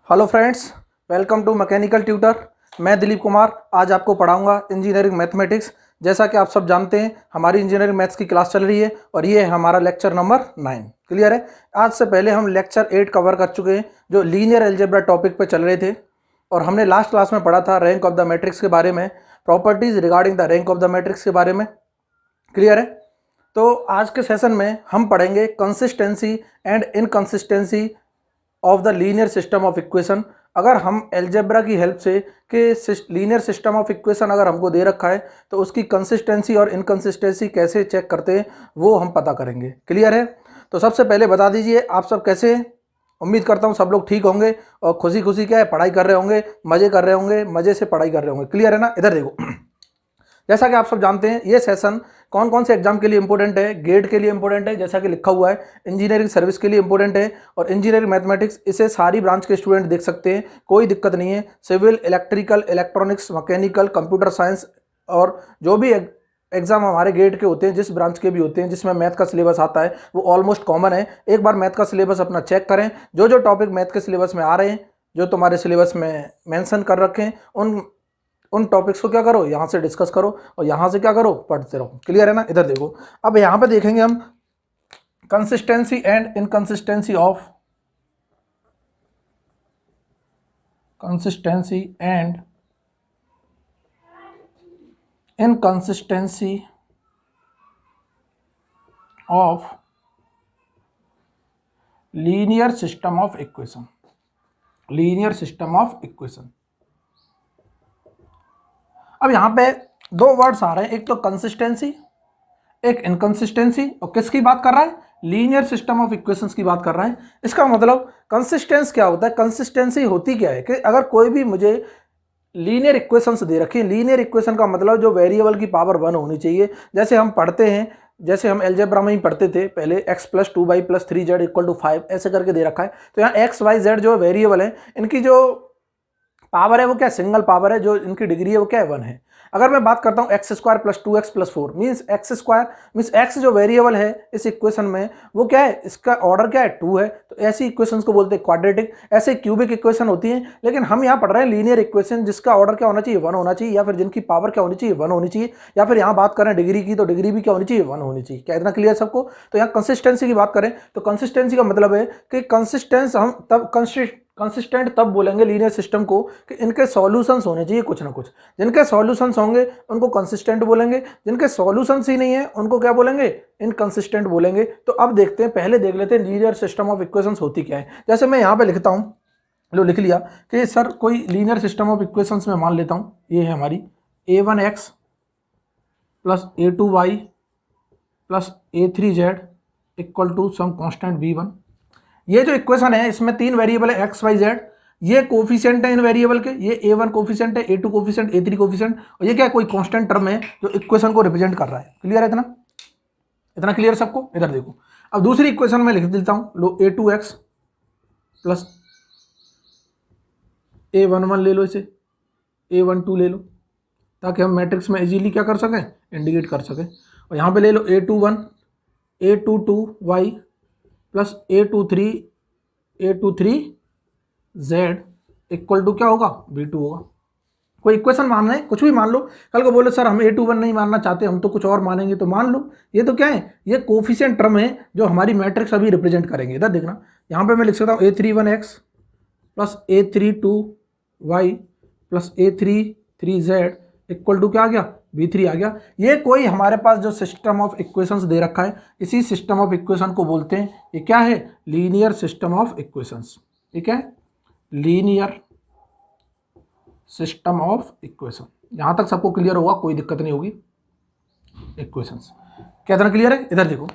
Hello friends, welcome to Mechanical Tutor. मैं दिलीप कुमार आज आपको पढ़ाऊंगा इंजीनियरिंग मैथमेटिक्स। जैसा कि आप सब जानते हैं हमारी इंजीनियरिंग मैथ्स की क्लास चल रही है और ये है हमारा लेक्चर नंबर 9। क्लियर है। आज से पहले हम लेक्चर 8 कवर कर चुके हैं जो लीनियर अलजेब्रा टॉपिक पे चल रहे थे और हमने लास्ट क्लास में पढ़ा था रैंक ऑफ द मैट्रिक्स के बारे में, properties regarding the rank of the matrix के बारे में। क्लियर है। तो आज के सेशन में हम पढ़ेंगे consistency and inconsistency of the linear system of equation. अगर हम अलजेब्रा की हेल्प से कि लीनियर सिस्टम ऑफ इक्वेशन अगर हमको दे रखा है तो उसकी कंसिस्टेंसी और इनकंसिस्टेंसी कैसे चेक करते हैं वो हम पता करेंगे। क्लियर है। तो सबसे पहले बता दीजिए आप सब कैसे हैं। उम्मीद करता हूँ सब लोग ठीक होंगे और खुशी खुशी क्या है पढ़ाई कर रहे होंगे, मज़े कर रहे होंगे, मज़े से पढ़ाई कर रहे होंगे। क्लियर है ना। इधर देखो जैसा कि आप सब जानते हैं ये सेशन कौन कौन से एग्जाम के लिए इंपॉर्टेंट है। गेट के लिए इंपॉर्टेंट है जैसा कि लिखा हुआ है, इंजीनियरिंग सर्विस के लिए इंपॉर्टेंट है और इंजीनियरिंग मैथमेटिक्स इसे सारी ब्रांच के स्टूडेंट देख सकते हैं, कोई दिक्कत नहीं है। Civil, electrical, electronics, mechanical, computer science और जो भी एग्जाम हमारे गेट के होते हैं, जिस ब्रांच के भी होते हैं जिसमें मैथ का सिलेबस आता है वो ऑलमोस्ट कॉमन है। एक बार मैथ का सिलेबस अपना चेक करें, जो जो टॉपिक मैथ के सिलेबस में आ रहे हैं, जो तुम्हारे सिलेबस में मेंशन कर रखे हैं, उन टॉपिक्स को क्या करो यहाँ से डिस्कस करो और यहाँ से क्या करो पढ़ते रहो। क्लियर है ना। इधर देखो अब यहाँ पे देखेंगे हम consistency and inconsistency of consistency and inconsistency of linear system of equation. Linear system of equation. अब यहाँ पे दो वर्ड्स आ रहे हैं, एक तो कंसिस्टेंसी, एक इनकंसिस्टेंसी। और किसकी बात कर रहा है? लीनियर सिस्टम ऑफ इक्वेशंस की बात कर रहा है। इसका मतलब कंसिस्टेंस क्या होता है? कंसिस्टेंसी होती क्या है कि अगर कोई भी मुझे लीनियर इक्वेशंस दे रखी है, लीनियर इक्वेशन का मतलब जो वेरिएबल की पावर 1 होनी चाहिए। जैसे हम पढ़ते हैं, जैसे हम अलजेब्रा में ही पढ़ते थे पहले, x + 2y + 3z = 5 ऐसे करके दे रखा है। तो यहाँ x y z जो वेरिएबल है इनकी जो पावर है वो क्या सिंगल पावर है, जो इनकी डिग्री है वो क्या है 1 है। अगर मैं बात करता हूँ x² + 2x + 4 means x² means x जो वेरिएबल है इस इक्वेशन में वो क्या है, इसका ऑर्डर क्या है 2 है। तो ऐसी इक्वेशंस को बोलते हैं क्वाड्रेटिक। ऐसे क्यूबिक इक्वेशन होती है, लेकिन हम यहाँ पढ़ रहे हैं लीनियर इक्वेशन जिसका ऑर्डर क्या होना चाहिए 1 होना चाहिए, या फिर जिनकी पावर क्या होनी चाहिए 1 होनी चाहिए। या फिर यहाँ बात करें डिग्री की तो डिग्री भी क्या होनी चाहिए 1 होनी चाहिए। क्या इतना क्लियर सबको? तो यहाँ कंसिस्टेंसी की बात करें तो कंसिस्टेंसी का मतलब है कि कंसिस्टेंस हम तब कंसिस्टेंट तब बोलेंगे लीनियर सिस्टम को कि इनके सॉल्यूशंस होने चाहिए कुछ ना कुछ। जिनके सॉल्यूशंस होंगे उनको कंसिस्टेंट बोलेंगे, जिनके सॉल्यूशंस ही नहीं है उनको क्या बोलेंगे? इनकंसिस्टेंट बोलेंगे। तो अब देखते हैं, पहले देख लेते हैं लीनियर सिस्टम ऑफ इक्वेशंस होती क्या है। जैसे मैं यहाँ पे लिखता हूँ, लो लिख लिया कि सर कोई लीनियर सिस्टम ऑफ इक्वेशंस में मान लेता हूँ ये है हमारी a1x + a2y + a3z = some constant b1। ये जो इक्वेशन है इसमें 3 वेरिएबल है x y z। ये कोफिशिएंट है इन वेरिएबल के, ये a1 कोफिशिएंट है, a2 कोफिशिएंट, a3 कोफिशिएंट और ये क्या है कोई कांस्टेंट टर्म है जो इक्वेशन को रिप्रेजेंट कर रहा है। क्लियर है? इतना क्लियर सबको? इधर देखो अब दूसरी इक्वेशन में लिख देता हूं, लो a2x + a11 ले लो, इसे a12 ले लो ताकि हम मैट्रिक्स में इजीली क्या कर सकें, इंडिकेट कर सकें। और यहाँ पे ले लो a21 a22y + a23z = क्या होगा? b2 होगा। कोई इक्वेशन मान लें, कुछ भी मान लो। कल को बोले सर हम a21 नहीं मानना चाहते, हम तो कुछ और मानेंगे, तो मान लो। ये तो क्या है, ये कोफिशिएंट टर्म है जो हमारी मैट्रिक्स अभी रिप्रेजेंट करेंगे। इधर देखना, यहाँ पे मैं लिख सकता हूँ a31x + a32y + a33z = क्या आ गया? b3 आ गया। ये कोई हमारे पास जो सिस्टम ऑफ इक्वेशंस दे रखा है, इसी सिस्टम ऑफ इक्वेशन को बोलते हैं, ये क्या है? Linear system of equations. ठीक है, लीनियर सिस्टम ऑफ इक्वेशन। यहां तक सबको क्लियर होगा, कोई दिक्कत नहीं होगी। इक्वेशंस क्या इतना क्लियर है? इधर देखो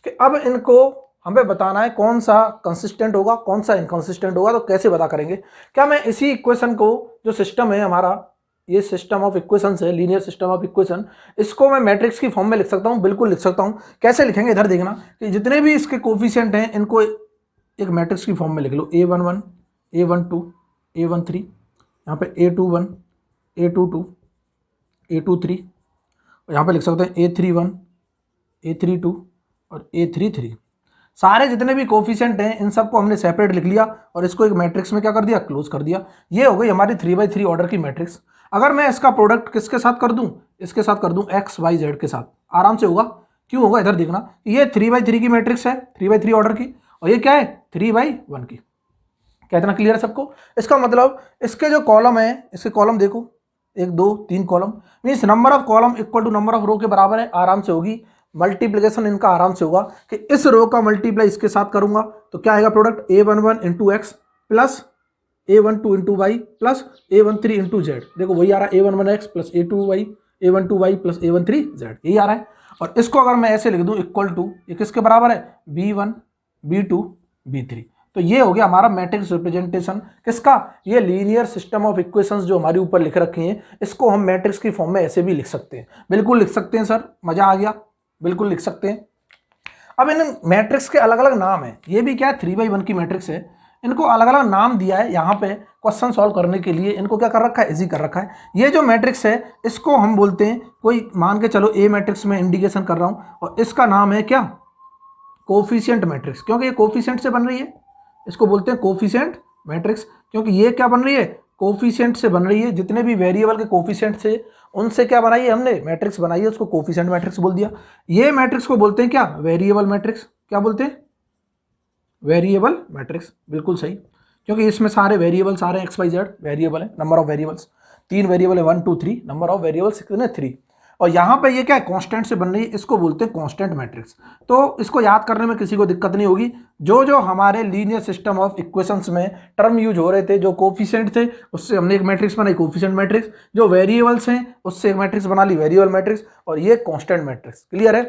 कि अब इनको हमें बताना है कौन सा कंसिस्टेंट होगा, कौन सा इनकंसिस्टेंट होगा। तो कैसे पता करेंगे? क्या मैं इसी इक्वेशन को, जो सिस्टम है हमारा, ये सिस्टम ऑफ इक्वेशंस है, लीनियर सिस्टम ऑफ इक्वेशन, इसको मैं मैट्रिक्स की फॉर्म में लिख सकता हूं? बिल्कुल लिख सकता हूं। कैसे लिखेंगे? इधर देखना कि जितने भी इसके कोफिशिएंट हैं इनको एक मैट्रिक्स की फॉर्म में लिख लो। a11 a12 a13, यहाँ पे a21 a22 a23 और यहाँ पे लिख सकते हैं a31 a32 और a33। सारे जितने भी कोफिशिएंट हैं इन सबको हमने सेपरेट लिख लिया और इसको एक मैट्रिक्स में क्या कर दिया, क्लोज कर दिया। ये हो गई हमारी 3x3 ऑर्डर की मैट्रिक्स। अगर मैं इसका प्रोडक्ट किसके साथ कर दूं, इसके साथ कर दूं एक्स वाई जेड के साथ, आराम से होगा। क्यों होगा, इधर देखना, ये 3x3 की मैट्रिक्स है, 3x3 ऑर्डर की, और ये क्या है 3x1 की। क्या इतना क्लियर है सबको? इसका मतलब इसके जो कॉलम है, इसके कॉलम देखो 1 2 3 column, means number of column equal to number of row के बराबर है, आराम से होगी। मल्टीप्लिकेशन इनका आराम से होगा कि इस रो का मल्टीप्लाई इसके साथ करूंगा तो क्या आएगा product, A11 into x plus A12 into y plus A13 into z. देखो वही आ रहा है, A11 x plus A12 y plus A13 z, यही आ रहा है। और इसको अगर मैं ऐसे लिख दूं इक्वल टू, ये किसके बराबर है, B1 B2 B3। तो ये हो गया हमारा मैट्रिक्स रिप्रेजेंटेशन किसका, ये लीनियर सिस्टम ऑफ इक्वेशंस जो हमारे ऊपर लिख रखी हैं, इसको हम मैट्रिक्स की फॉर्म में ऐसे भी लिख सकते हैं। बिल्कुल लिख सकते हैं सर, मजा आ गया, बिल्कुल लिख सकते हैं। अब इन मैट्रिक्स के अलग अलग नाम है, ये भी क्या है 3x1 की मैट्रिक्स है, इनको अलग अलग नाम दिया है यहाँ पे क्वेश्चन सॉल्व करने के लिए। इनको क्या कर रखा है, इजी कर रखा है। ये जो मैट्रिक्स है इसको हम बोलते हैं, कोई मान के चलो ए मैट्रिक्स में इंडिकेशन कर रहा हूँ और इसका नाम है क्या, कोफिशिएंट मैट्रिक्स, क्योंकि ये कोफिशिएंट से बन रही है, इसको बोलते हैं कोफिशिएंट मैट्रिक्स, क्योंकि ये क्या बन रही है, कोफिशिएंट से बन रही है। जितने भी वेरिएबल के कोफिशिएंट से उनसे क्या बनाई है हमने, मैट्रिक्स बनाई है, उसको कोफिशिएंट मैट्रिक्स बोल दिया। ये मैट्रिक्स को बोलते हैं क्या, वेरिएबल मैट्रिक्स। क्या बोलते हैं, वेरिएबल मैट्रिक्स, बिल्कुल सही, क्योंकि इसमें सारे वेरिएबल, सारे एक्स वाई जेड वेरिएबल है। नंबर ऑफ वेरिएबल्स 3 वेरिएबल है, 1 2 3, नंबर ऑफ वेरिएबल्स कितने 3। और यहाँ पे ये क्या है, कांस्टेंट से बन रही है, इसको बोलते हैं कांस्टेंट मैट्रिक्स। तो इसको याद करने में किसी को दिक्कत नहीं होगी। जो जो हमारे लीनियर सिस्टम ऑफ इक्वेशंस में टर्म यूज हो रहे थे, जो कोफिशिएंट थे उससे हमने एक मैट्रिक्स बनाई कोफिशिएंट मैट्रिक्स, जो वेरिएबल्स हैं उससे एक मैट्रिक्स बना ली वेरिएबल मैट्रिक्स, और ये कांस्टेंट मैट्रिक्स। क्लियर है?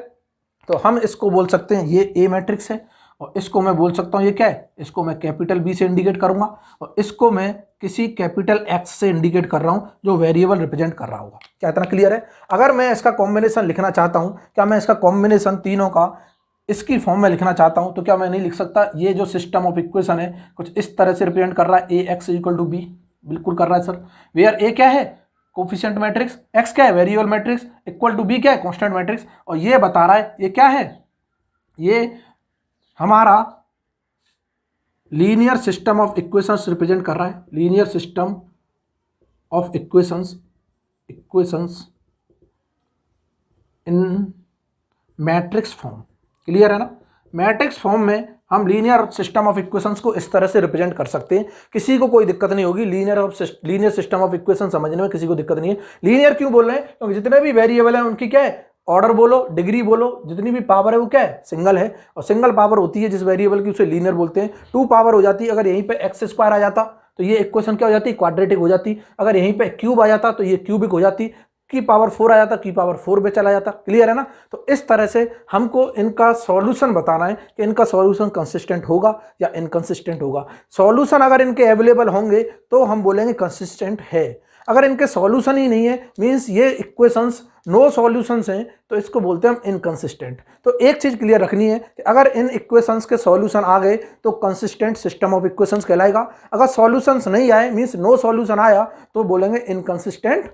तो हम इसको बोल सकते हैं ये ए मैट्रिक्स है, और इसको मैं बोल सकता हूँ ये क्या है, इसको मैं कैपिटल बी से इंडिकेट करूंगा, और इसको मैं किसी कैपिटल एक्स से इंडिकेट कर रहा हूं जो वेरिएबल रिप्रेजेंट कर रहा होगा। क्या इतना क्लियर है? अगर मैं इसका कॉम्बिनेशन लिखना चाहता हूं, क्या मैं इसका कॉम्बिनेशन तीनों का इसकी फॉर्म में लिखना चाहता हूं, तो क्या मैं नहीं लिख सकता, ये जो सिस्टम ऑफ इक्वेशन है कुछ इस तरह से रिप्रेजेंट कर रहा है, ए एक्स इक्वल टू बी, बिल्कुल कर रहा है सर। वेयर ए क्या है, कोफिशिएंट मैट्रिक्स, एक्स क्या है, variable matrix, equal to b क्या है, कांस्टेंट मैट्रिक्स। और ये बता रहा है ये क्या है, ये हमारा linear system of equations represent कर रहा है, linear system of equations in matrix form. Clear है ना? मैट्रिक्स फॉर्म में हम लीनियर सिस्टम ऑफ इक्वेशंस को इस तरह से रिप्रेजेंट कर सकते हैं, किसी को कोई दिक्कत नहीं होगी। लीनियर सिस्टम ऑफ इक्वेशन समझने में किसी को दिक्कत नहीं है। लीनियर क्यों बोल रहे हैं, क्योंकि जितने भी वेरिएबल हैं उनकी क्या है, ऑर्डर बोलो, डिग्री बोलो, जितनी भी पावर है वो क्या है, सिंगल है। और सिंगल पावर होती है जिस वेरिएबल की, उसे लीनियर बोलते हैं। 2 पावर हो जाती है, अगर यहीं पे एक्स स्क्वायर आ जाता तो ये इक्वेशन क्या हो जाती, क्वाड्रेटिक हो जाती। अगर यहीं पे क्यूब आ जाता तो ये क्यूबिक हो जाती। की पावर 4 आ जाता, की पावर 4 पे चला जाता। क्लियर है ना? तो इस तरह से हमको इनका सॉल्यूशन बताना है कि इनका सॉल्यूशन कंसिस्टेंट होगा या इनकंसिस्टेंट होगा। सॉल्यूशन अगर इनके अवेलेबल होंगे तो हम बोलेंगे कंसिस्टेंट है। अगर इनके सॉल्यूशन ही नहीं है, मींस ये इक्वेशंस नो सॉल्यूशंस हैं, तो इसको बोलते हैं हम इनकंसिस्टेंट। तो एक चीज क्लियर रखनी है कि अगर इन इक्वेशंस के सॉल्यूशन आ गए तो कंसिस्टेंट सिस्टम ऑफ इक्वेशंस कहलाएगा। अगर सॉल्यूशंस नहीं आए, मींस नो सॉल्यूशन आया, तो बोलेंगे इनकंसिस्टेंट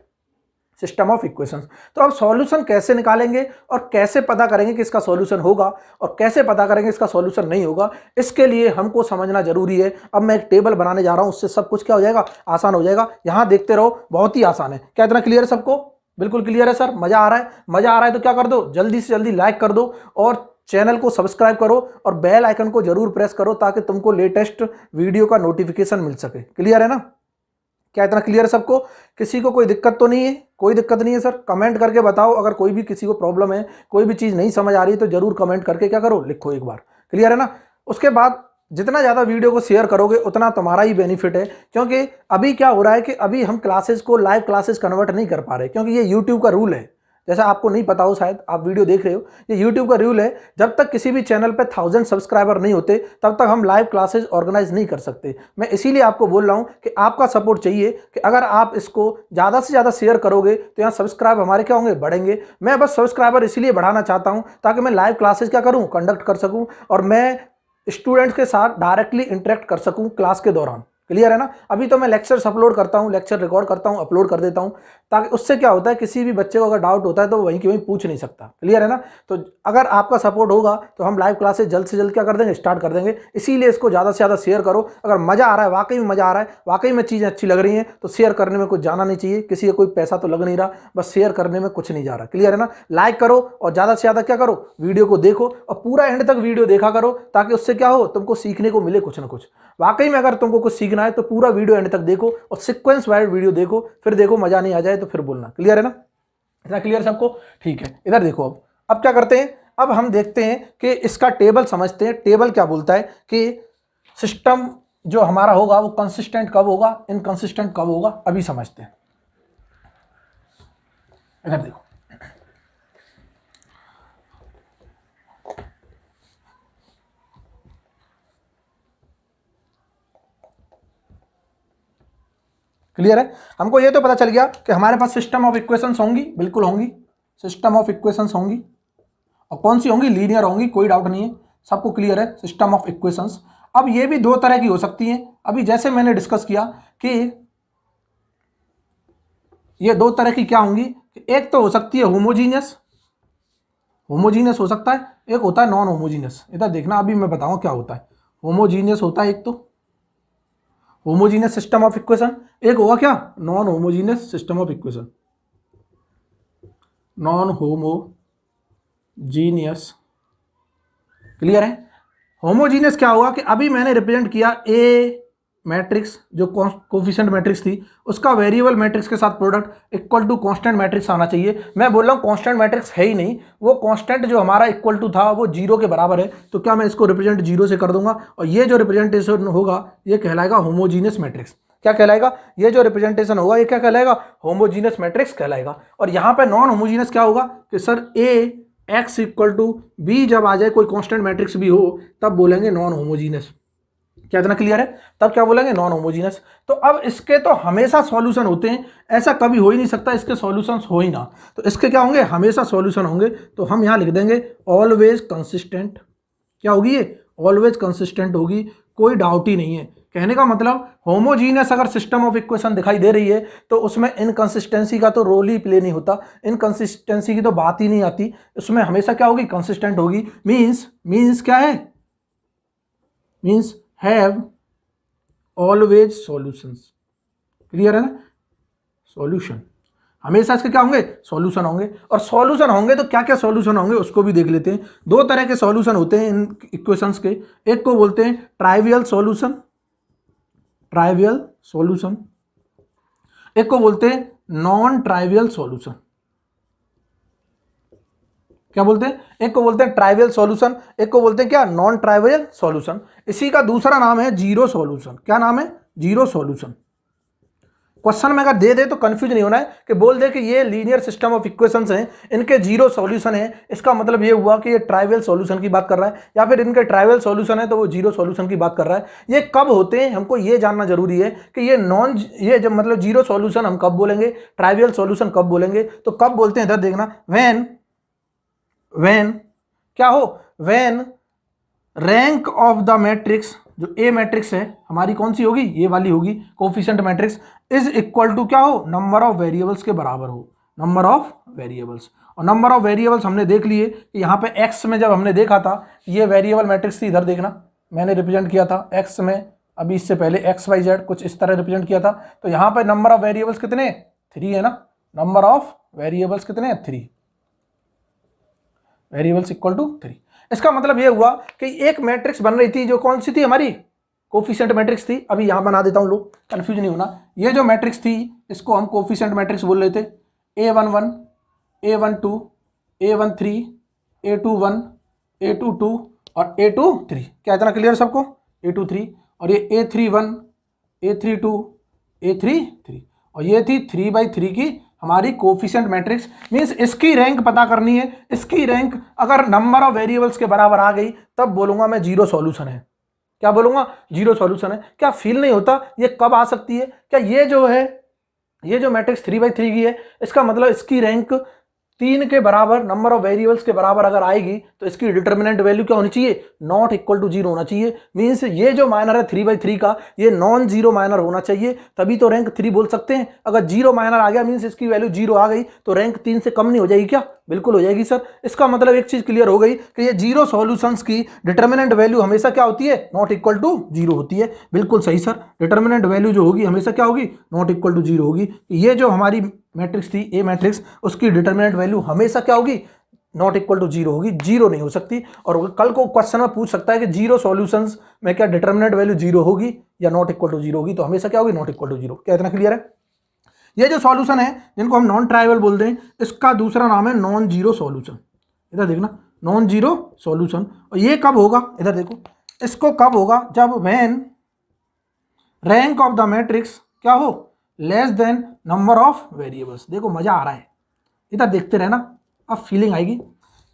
सिस्टम ऑफ इक्वेशंस। तो अब सॉल्यूशन कैसे निकालेंगे और कैसे पता करेंगे कि इसका सॉल्यूशन होगा और कैसे पता करेंगे इसका सॉल्यूशन नहीं होगा, इसके लिए हमको समझना जरूरी है। अब मैं एक टेबल बनाने जा रहा हूं, उससे सब कुछ क्या हो जाएगा, आसान हो जाएगा। यहां देखते रहो, बहुत ही आसान है। क्या इतना क्लियर है सबको? बिल्कुल क्लियर है सर, मजा आ रहा है? मजा आ रहा है तो क्या कर दो, जल्दी से जल्दी लाइक कर दो और चैनल को सब्सक्राइब करो और बेल आइकन को जरूर प्रेस करो ताकि तुमको लेटेस्ट वीडियो का नोटिफिकेशन मिल सके। क्लियर है ना? क्या इतना क्लियर है सबको? किसी को कोई दिक्कत तो नहीं है? कोई दिक्कत नहीं है सर? कमेंट करके बताओ। अगर कोई भी किसी को प्रॉब्लम है, कोई भी चीज़ नहीं समझ आ रही तो जरूर कमेंट करके क्या करो, लिखो एक बार। क्लियर है ना? उसके बाद जितना ज़्यादा वीडियो को शेयर करोगे उतना तुम्हारा ही बेनिफिट है, क्योंकि अभी क्या हो रहा है कि अभी हम क्लासेस को लाइव क्लासेस कन्वर्ट नहीं कर पा रहे, क्योंकि ये यूट्यूब का रूल है। जैसा आपको नहीं पता हो, शायद आप वीडियो देख रहे हो, ये यूट्यूब का रूल है, जब तक किसी भी चैनल पे 1000 सब्सक्राइबर नहीं होते तब तक हम लाइव क्लासेस ऑर्गेनाइज नहीं कर सकते। मैं इसीलिए आपको बोल रहा हूँ कि आपका सपोर्ट चाहिए, कि अगर आप इसको ज़्यादा से ज़्यादा शेयर करोगे तो यहाँ सब्सक्राइब हमारे क्या होंगे, बढ़ेंगे। मैं बस सब्सक्राइबर इसीलिए बढ़ाना चाहता हूँ ताकि मैं लाइव क्लासेस क्या करूँ, कंडक्ट कर सकूँ और मैं स्टूडेंट्स के साथ डायरेक्टली इंटरेक्ट कर सकूँ क्लास के दौरान। क्लियर है ना। अभी तो मैं लेक्चर्स अपलोड करता हूँ, लेक्चर रिकॉर्ड करता हूँ, अपलोड कर देता हूँ, ताकि उससे क्या होता है किसी भी बच्चे को अगर डाउट होता है तो वहीं की वहीं पूछ नहीं सकता। क्लियर है ना। तो अगर आपका सपोर्ट होगा तो हम लाइव क्लासेस जल्द से जल्द क्या कर देंगे, स्टार्ट कर देंगे। इसीलिए इसको ज़्यादा से ज़्यादा शेयर करो। अगर मज़ा आ रहा है, वाकई में मज़ा आ रहा है, वाकई में चीज़ें अच्छी लग रही हैं, तो शेयर करने में कुछ जाना नहीं चाहिए, किसी का कोई पैसा तो लग नहीं रहा, बस शेयर करने में कुछ नहीं जा रहा। क्लियर है ना। लाइक करो और ज़्यादा से ज़्यादा क्या करो, वीडियो को देखो और पूरा एंड तक वीडियो देखा करो, ताकि उससे क्या हो, तुमको सीखने को मिले कुछ ना कुछ। वाकई में अगर तुमको कुछ सीखना है तो पूरा वीडियो एंड तक देखो और सीक्वेंस वाइज वीडियो देखो, फिर देखो मजा नहीं आ जाए तो फिर बोलना। क्लियर है ना, इतना क्लियर सबको। ठीक है, इधर देखो। अब क्या करते हैं, अब हम देखते हैं कि इसका टेबल समझते हैं। टेबल क्या बोलता है कि सिस्टम जो हमारा होगा वो कंसिस्टेंट कब होगा, इनकंसिस्टेंट कब होगा, अभी समझते हैं। इधर देखो, क्लियर है। हमको ये तो पता चल गया कि हमारे पास सिस्टम ऑफ इक्वेशंस होंगी, बिल्कुल होंगी, सिस्टम ऑफ इक्वेशंस होंगी, और कौन सी होंगी, लीनियर होंगी, कोई डाउट नहीं है, सबको क्लियर है, सिस्टम ऑफ इक्वेशंस। अब ये भी दो तरह की हो सकती हैं। अभी जैसे मैंने डिस्कस किया कि ये दो तरह की क्या होंगी, एक तो हो सकती है होमोजीनियस, होमोजीनियस हो सकता है, एक होता है नॉन होमोजीनियस। इधर देखना, अभी मैं बताऊं क्या होता है। होमोजीनियस होता है एक तो होमोजीनियस सिस्टम ऑफ इक्वेशन, एक होगा क्या, non homogeneous system of equation, non homogeneous. Clear है। होमोजीनियस क्या होगा कि अभी मैंने रिप्रेजेंट किया ए मैट्रिक्स, जो कोफिशिएंट मैट्रिक्स थी, उसका वेरिएबल मैट्रिक्स के साथ product equal to constant matrix आना चाहिए। मैं बोल रहा हूँ कांस्टेंट मैट्रिक्स है ही नहीं, वो कांस्टेंट जो हमारा इक्वल टू था वो जीरो के बराबर है, तो क्या मैं इसको रिप्रेजेंट जीरो से कर दूंगा, और ये जो रिप्रेजेंटेशन होगा ये कहलाएगा होमोजीनियस मैट्रिक्स। क्या कहलाएगा, ये जो रिप्रेजेंटेशन होगा ये क्या कहलाएगा, होमोजीनियस मैट्रिक्स कहलाएगा। और यहाँ पे नॉन होमोजीनियस क्या होगा कि sir A X equal to B जब आ जाए, कोई कांस्टेंट मैट्रिक्स भी हो, तब बोलेंगे नॉन होमोजीनियस। क्या इतना क्लियर है, तब क्या बोलेंगे, नॉन होमोजीनियस। तो अब इसके तो हमेशा सॉल्यूशन होते हैं, ऐसा कभी हो ही नहीं सकता इसके सॉल्यूशंस हो ही ना, तो इसके क्या होंगे, हमेशा सॉल्यूशन होंगे। तो हम यहां लिख देंगे ऑलवेज कंसिस्टेंट। क्या होगी ये, ऑलवेज कंसिस्टेंट होगी, कोई डाउट ही नहीं है। कहने का मतलब होमोजीनियस अगर सिस्टम ऑफ इक्वेशन दिखाई दे रही है तो उसमें इनकंसिस्टेंसी का तो रोल ही प्ले नहीं होता, इनकंसिस्टेंसी की तो बात ही नहीं आती, उसमें हमेशा क्या होगी, कंसिस्टेंट होगी। मींस क्या है, means have always solutions. Clear है ना, सॉल्यूशन हमेशा इसके क्या होंगे, सॉल्यूशन होंगे। और सॉल्यूशन होंगे तो क्या क्या सॉल्यूशन होंगे उसको भी देख लेते हैं। दो तरह के सॉल्यूशन होते हैं इन इक्वेशंस के, एक को बोलते हैं ट्राइवियल सॉल्यूशन, ट्राइवियल सॉल्यूशन, एक को बोलते हैं नॉन ट्राइवियल सॉल्यूशन। क्या बोलते हैं, एक को बोलते हैं ट्राइवियल सॉल्यूशन, एक को बोलते हैं क्या, नॉन ट्राइवियल सॉल्यूशन। इसी का दूसरा नाम है जीरो सॉल्यूशन। क्या नाम है, जीरो सॉल्यूशन। क्वेश्चन में अगर दे दे तो कंफ्यूज नहीं होना है कि बोल दे कि ये लीनियर सिस्टम ऑफ इक्वेशंस हैं, इनके जीरो सॉल्यूशन है, इसका मतलब ये हुआ कि ये ट्राइवियल सॉल्यूशन की बात कर रहा है, या फिर इनके ट्राइवियल सॉल्यूशन है तो वो जीरो सॉल्यूशन की बात कर रहा है। ये कब होते हैं हमको ये जानना जरूरी है कि ये जब मतलब जीरो सॉल्यूशन हम कब बोलेंगे, ट्राइवियल सॉल्यूशन कब बोलेंगे। तो कब बोलते हैं इधर देखना, व्हेन क्या हो, when rank of the matrix, जो ए मैट्रिक्स है हमारी कौन सी होगी, ये वाली होगी, coefficient matrix, is equal to क्या हो, नंबर ऑफ वेरिएबल्स के बराबर हो, नंबर ऑफ वेरिएबल्स। और नंबर ऑफ वेरिएबल्स हमने देख लिए कि यहाँ पे एक्स में जब हमने देखा था ये वेरिएबल मैट्रिक्स थी, इधर देखना मैंने रिप्रेजेंट किया था एक्स में, अभी इससे पहले एक्स वाई जेड कुछ इस तरह रिप्रेजेंट किया था। तो यहाँ पे नंबर ऑफ वेरिएबल्स कितने, 3 है ना, नंबर ऑफ वेरिएबल्स कितने, 3, वेरिएबल्स इक्वल टू 3। इसका मतलब ये हुआ कि एक मैट्रिक्स बन रही थी जो कौन सी थी हमारी, कोफिशिएंट मैट्रिक्स थी। अभी यहां बना देता हूं, लोग कंफ्यूज नहीं होना। ये जो मैट्रिक्स थी इसको हम कोफिशिएंट मैट्रिक्स बोल रहे थे, A11, A12, A13, A21, A22 और A23। क्या इतना क्लियर सबको, A23, और ये A31, A32, A33, और ये थी 3/3 की हमारी कोफिशिएंट मैट्रिक्स। मींस इसकी रैंक पता करनी है, इसकी रैंक अगर नंबर ऑफ वेरिएबल्स के बराबर आ गई तब बोलूंगा मैं जीरो सॉल्यूशन है। क्या बोलूंगा, जीरो सॉल्यूशन है। क्या फील नहीं होता ये कब आ सकती है, क्या ये जो है, ये जो मैट्रिक्स 3/3 की है, इसका मतलब इसकी रैंक 3 के बराबर नंबर ऑफ वेरिएबल्स के बराबर अगर आएगी तो इसकी डिटर्मिनेंट वैल्यू क्या होनी चाहिए, नॉट इक्वल टू 0 होना चाहिए। मींस ये जो माइनर है 3/3 का, ये नॉन जीरो माइनर होना चाहिए, तभी तो रैंक 3 बोल सकते हैं। अगर जीरो माइनर आ गया मींस इसकी वैल्यू 0 आ गई तो रैंक 3 से कम नहीं हो जाएगी क्या, बिल्कुल हो जाएगी सर। इसका मतलब एक चीज क्लियर हो गई कि ये जीरो सॉल्यूशंस की डिटर्मिनेंट वैल्यू हमेशा क्या होती है, नॉट इक्वल टू 0 होती है। बिल्कुल सही सर, डिटर्मिनेंट वैल्यू जो होगी हमेशा क्या होगी, नॉट इक्वल टू 0 होगी। ये जो हमारी मैट्रिक्स थी ए मैट्रिक्स, उसकी डिटर्मिनेंट वैल्यू हमेशा क्या होगी, नॉट इक्वल टू 0 होगी, 0 नहीं हो सकती। और कल को क्वेश्चन में पूछ सकता है कि जीरो सॉल्यूशंस में क्या डिटर्मिनेंट वैल्यू 0 होगी या नॉट इक्वल टू 0 होगी, तो हमेशा क्या होगी, नॉट इक्वल टू 0। क्या इतना क्लियर है। ये जो सॉल्यूशन है जिनको हम नॉन ट्राइवल बोलते हैं, इसका दूसरा नाम है नॉन जीरो सॉल्यूशन। इधर देखना, नॉन जीरो सॉल्यूशन। और ये कब होगा, इधर देखो, इसको कब होगा, जब when rank of the matrix क्या हो, less than number of variables. देखो मजा आ रहा है, इधर देखते रहना, अब फीलिंग आएगी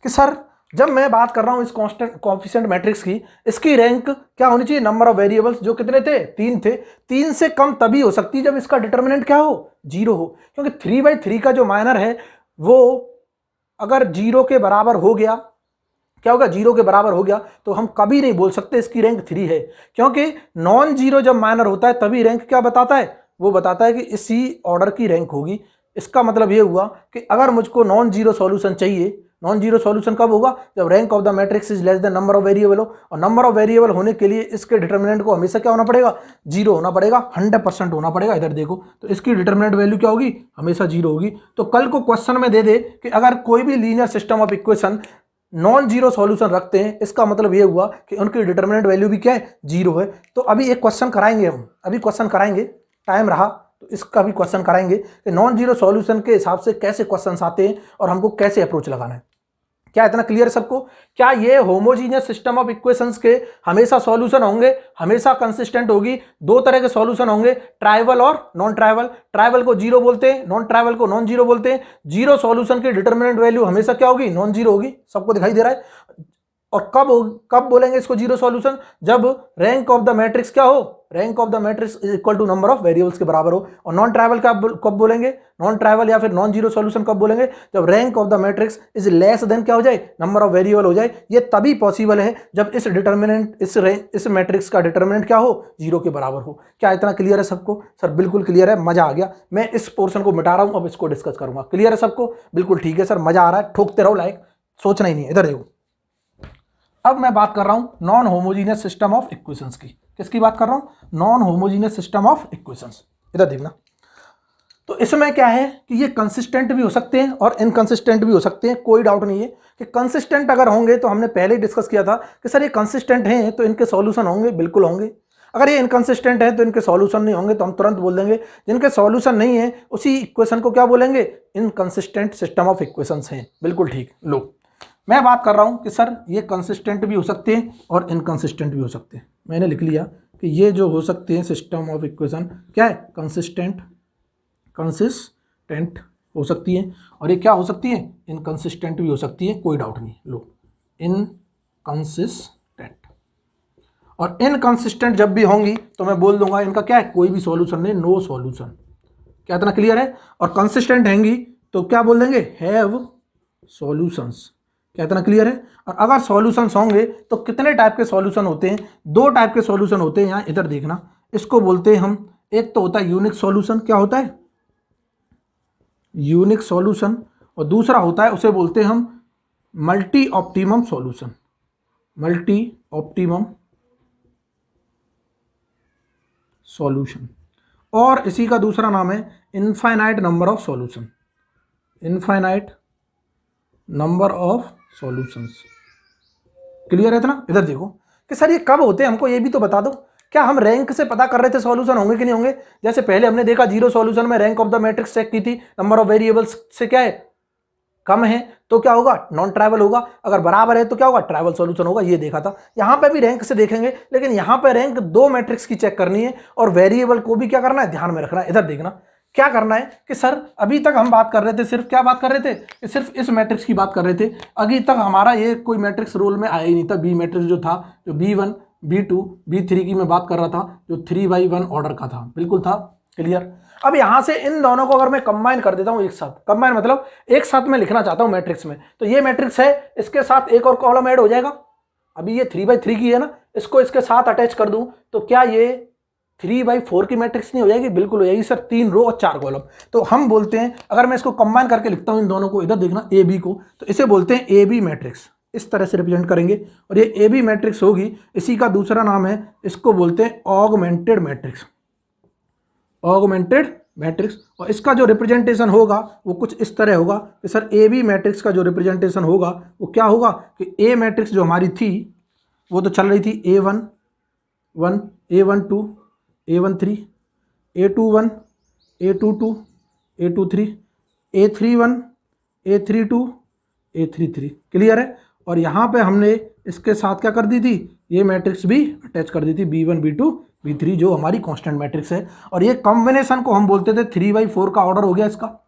कि सर जब मैं बात कर रहा हूं इस कांस्टेंट कोएफिशिएंट मैट्रिक्स की, इसकी रैंक क्या होनी चाहिए, नंबर ऑफ वेरिएबल्स जो कितने थे, 3 थे। 3 से कम तभी हो सकती है जब इसका डिटर्मिनेंट क्या हो, 0 हो। क्योंकि 3/3 का जो माइनर है वो अगर 0 के बराबर हो गया, क्या होगा, 0 के बराबर हो गया, तो हम कभी नहीं बोल सकते इसकी रैंक 3 है। क्योंकि नॉन जीरो जब माइनर होता है तभी रैंक क्या बताता है, वो बताता है कि इसी ऑर्डर की रैंक होगी। इसका मतलब ये हुआ कि अगर मुझको नॉन जीरो सॉल्यूशन चाहिए, नॉन जीरो सॉल्यूशन कब होगा, जब rank of the matrix is less than number of variable हो। और नंबर ऑफ वेरिएबल होने के लिए इसके डिटर्मिनेंट को हमेशा क्या होना पड़ेगा, 0 होना पड़ेगा, 100% होना पड़ेगा। इधर देखो, तो इसकी डिटर्मिनेंट वैल्यू क्या होगी, हमेशा 0 होगी। तो कल को क्वेश्चन में दे दे कि अगर कोई भी linear system of equation non zero solution रखते हैं, इसका मतलब ये हुआ कि उनकी डिटर्मिनेंट वैल्यू भी क्या है, 0 है। तो अभी एक क्वेश्चन कराएंगे हम, अभी क्वेश्चन कराएंगे, टाइम रहा तो इसका भी क्वेश्चन कराएंगे कि नॉन जीरो सॉल्यूशन के हिसाब से कैसे क्वेश्चंस आते हैं और हमको कैसे अप्रोच लगाना है। क्या इतना क्लियर है सबको। क्या ये होमोजीनियस सिस्टम ऑफ इक्वेशंस के हमेशा सॉल्यूशन होंगे, हमेशा कंसिस्टेंट होगी। दो तरह के सॉल्यूशन होंगे, ट्राइवल और नॉन ट्राइवल। ट्राइवल को 0 बोलते हैं, नॉन ट्राइवल को नॉन जीरो बोलते हैं। जीरो सॉल्यूशन की डिटर्मिनेंट वैल्यू हमेशा क्या होगी, नॉन जीरो होगी। सबको दिखाई दे रहा है। और कब बोलेंगे इसको जीरो सॉल्यूशन, जब रैंक ऑफ द मैट्रिक्स क्या हो, rank of the matrix is equal to number of variables के बराबर हो। और नॉन ट्राइवल कब बोलेंगे, नॉन ट्राइवल या फिर नॉन जीरो सॉल्यूशन कब बोलेंगे, जब rank of the matrix is less than क्या हो जाए, नंबर ऑफ वेरिएबल हो जाए। ये तभी पॉसिबल है जब इस डिटर्मिनेंट इस मैट्रिक्स का डिटर्मिनेंट क्या हो, 0 के बराबर हो। क्या इतना क्लियर है सबको। सर बिल्कुल क्लियर है, मजा आ गया। मैं इस पोर्शन को मिटा रहा हूं, अब इसको डिस्कस करूंगा। क्लियर है सबको, बिल्कुल ठीक है सर, मजा आ रहा है, ठोकते रहो लाइक, सोचना ही नहीं है। इधर देखो, अब मैं बात कर रहा हूं non homogeneous system of equations की। किसकी बात कर रहा हूं, non homogeneous system of equations. इधर देखना, तो इसमें क्या है कि ये कंसिस्टेंट भी हो सकते हैं और इनकंसिस्टेंट भी हो सकते हैं। कोई डाउट नहीं है कि कंसिस्टेंट अगर होंगे तो हमने पहले ही डिस्कस किया था कि सर ये कंसिस्टेंट हैं तो इनके सॉल्यूशन होंगे, बिल्कुल होंगे। अगर ये इनकंसिस्टेंट है तो इनके सॉल्यूशन नहीं होंगे, तो हम तुरंत बोल देंगे जिनके सॉल्यूशन नहीं है उसी इक्वेशन को क्या बोलेंगे, इनकंसिस्टेंट सिस्टम ऑफ इक्वेशंस हैं। बिल्कुल ठीक। लो, मैं बात कर रहा हूं कि सर ये कंसिस्टेंट भी हो सकते हैं और इनकंसिस्टेंट भी हो सकते हैं। मैंने लिख लिया कि ये जो हो सकते हैं सिस्टम ऑफ इक्वेशन क्या है, कंसिस्टेंट हो सकती है, और ये क्या हो सकती है, इनकंसिस्टेंट भी हो सकती है। कोई डाउट नहीं। लो, इनकंसिस्टेंट और इनकंसिस्टेंट जब भी होंगी तो मैं बोल दूंगा इनका क्या है, कोई भी सॉल्यूशन नहीं, नो सॉल्यूशन। क्या इतना क्लियर है। और कंसिस्टेंट हैंगी तो क्या बोल देंगे, हैव सॉल्यूशंस। क्या इतना क्लियर है। और अगर सॉल्यूशंस होंगे तो कितने टाइप के सॉल्यूशन होते हैं, 2 टाइप के सॉल्यूशन होते हैं। यहाँ इधर देखना, इसको बोलते हैं हम, एक तो होता है यूनिक सॉल्यूशन। क्या होता है, यूनिक सॉल्यूशन। और दूसरा होता है, उसे बोलते हैं हम multi optimum solution. Multi optimum solution. और इसी का दूसरा नाम है infinite number of solution. Infinite number of solutions. Clear है इतना। इधर देखो कि सर ये कब होते हैं, हमको ये भी तो बता दो। क्या हम रैंक से पता कर रहे थे सॉल्यूशन होंगे कि नहीं होंगे। जैसे पहले हमने देखा जीरो सॉल्यूशन में rank of the matrix check की थी, नंबर ऑफ वेरिएबल्स से क्या है, कम है तो क्या होगा, नॉन ट्राइवल होगा। अगर बराबर है तो क्या होगा, ट्राइवल सॉल्यूशन होगा। ये देखा था। यहां पे भी रैंक से देखेंगे, लेकिन यहां पे रैंक 2 मैट्रिक्स की चेक करनी है और वेरिएबल को भी क्या करना है, ध्यान में रखना है। इधर देखना क्या करना है कि सर अभी तक हम बात कर रहे थे, सिर्फ क्या बात कर रहे थे कि सिर्फ इस मैट्रिक्स की बात कर रहे थे। अभी तक हमारा ये कोई मैट्रिक्स रोल में आया ही नहीं था। बी मैट्रिक्स जो था, जो B1 B2 B3 की मैं बात कर रहा था, जो 3/1 ऑर्डर का था, बिल्कुल था। क्लियर। अब यहां से इन दोनों को अगर मैं कंबाइन कर देता हूं एक साथ, कंबाइन मतलब एक साथ मैं लिखना चाहता हूं मैट्रिक्स में, तो ये मैट्रिक्स है, इसके साथ एक और कॉलम ऐड हो जाएगा। अभी ये 3/3 की है ना, इसको इसके साथ अटैच कर दूं तो क्या ये 3/4 की मैट्रिक्स नहीं हो जाएगी? बिल्कुल हो जाएगी सर, 3 रो और 4 कॉलम। तो हम बोलते हैं, अगर मैं इसको कंबाइन करके लिखता हूं इन दोनों को, इधर देखना ए बी को, तो इसे बोलते हैं ए बी मैट्रिक्स। इस तरह से रिप्रेजेंट करेंगे और ये ए बी मैट्रिक्स होगी। इसी का दूसरा नाम है, इसको बोलते हैं ऑगमेंटेड मैट्रिक्स, ऑगमेंटेड मैट्रिक्स। और इसका जो रिप्रेजेंटेशन होगा वो कुछ इस तरह होगा कि सर ए बी मैट्रिक्स का जो रिप्रेजेंटेशन होगा वो क्या होगा कि ए मैट्रिक्स जो हमारी थी वो तो चल रही थी A11, A12, A13, A21, A22, A23, A31, A32, A33। Clear है। और यहाँ पे हमने इसके साथ क्या कर दी थी, ये मैट्रिक्स भी अटैच कर दी थी, B1, B2, B3, जो हमारी कांस्टेंट मैट्रिक्स है। और ये कॉम्बिनेशन को हम बोलते थे 3/4 का ऑर्डर हो गया इसका,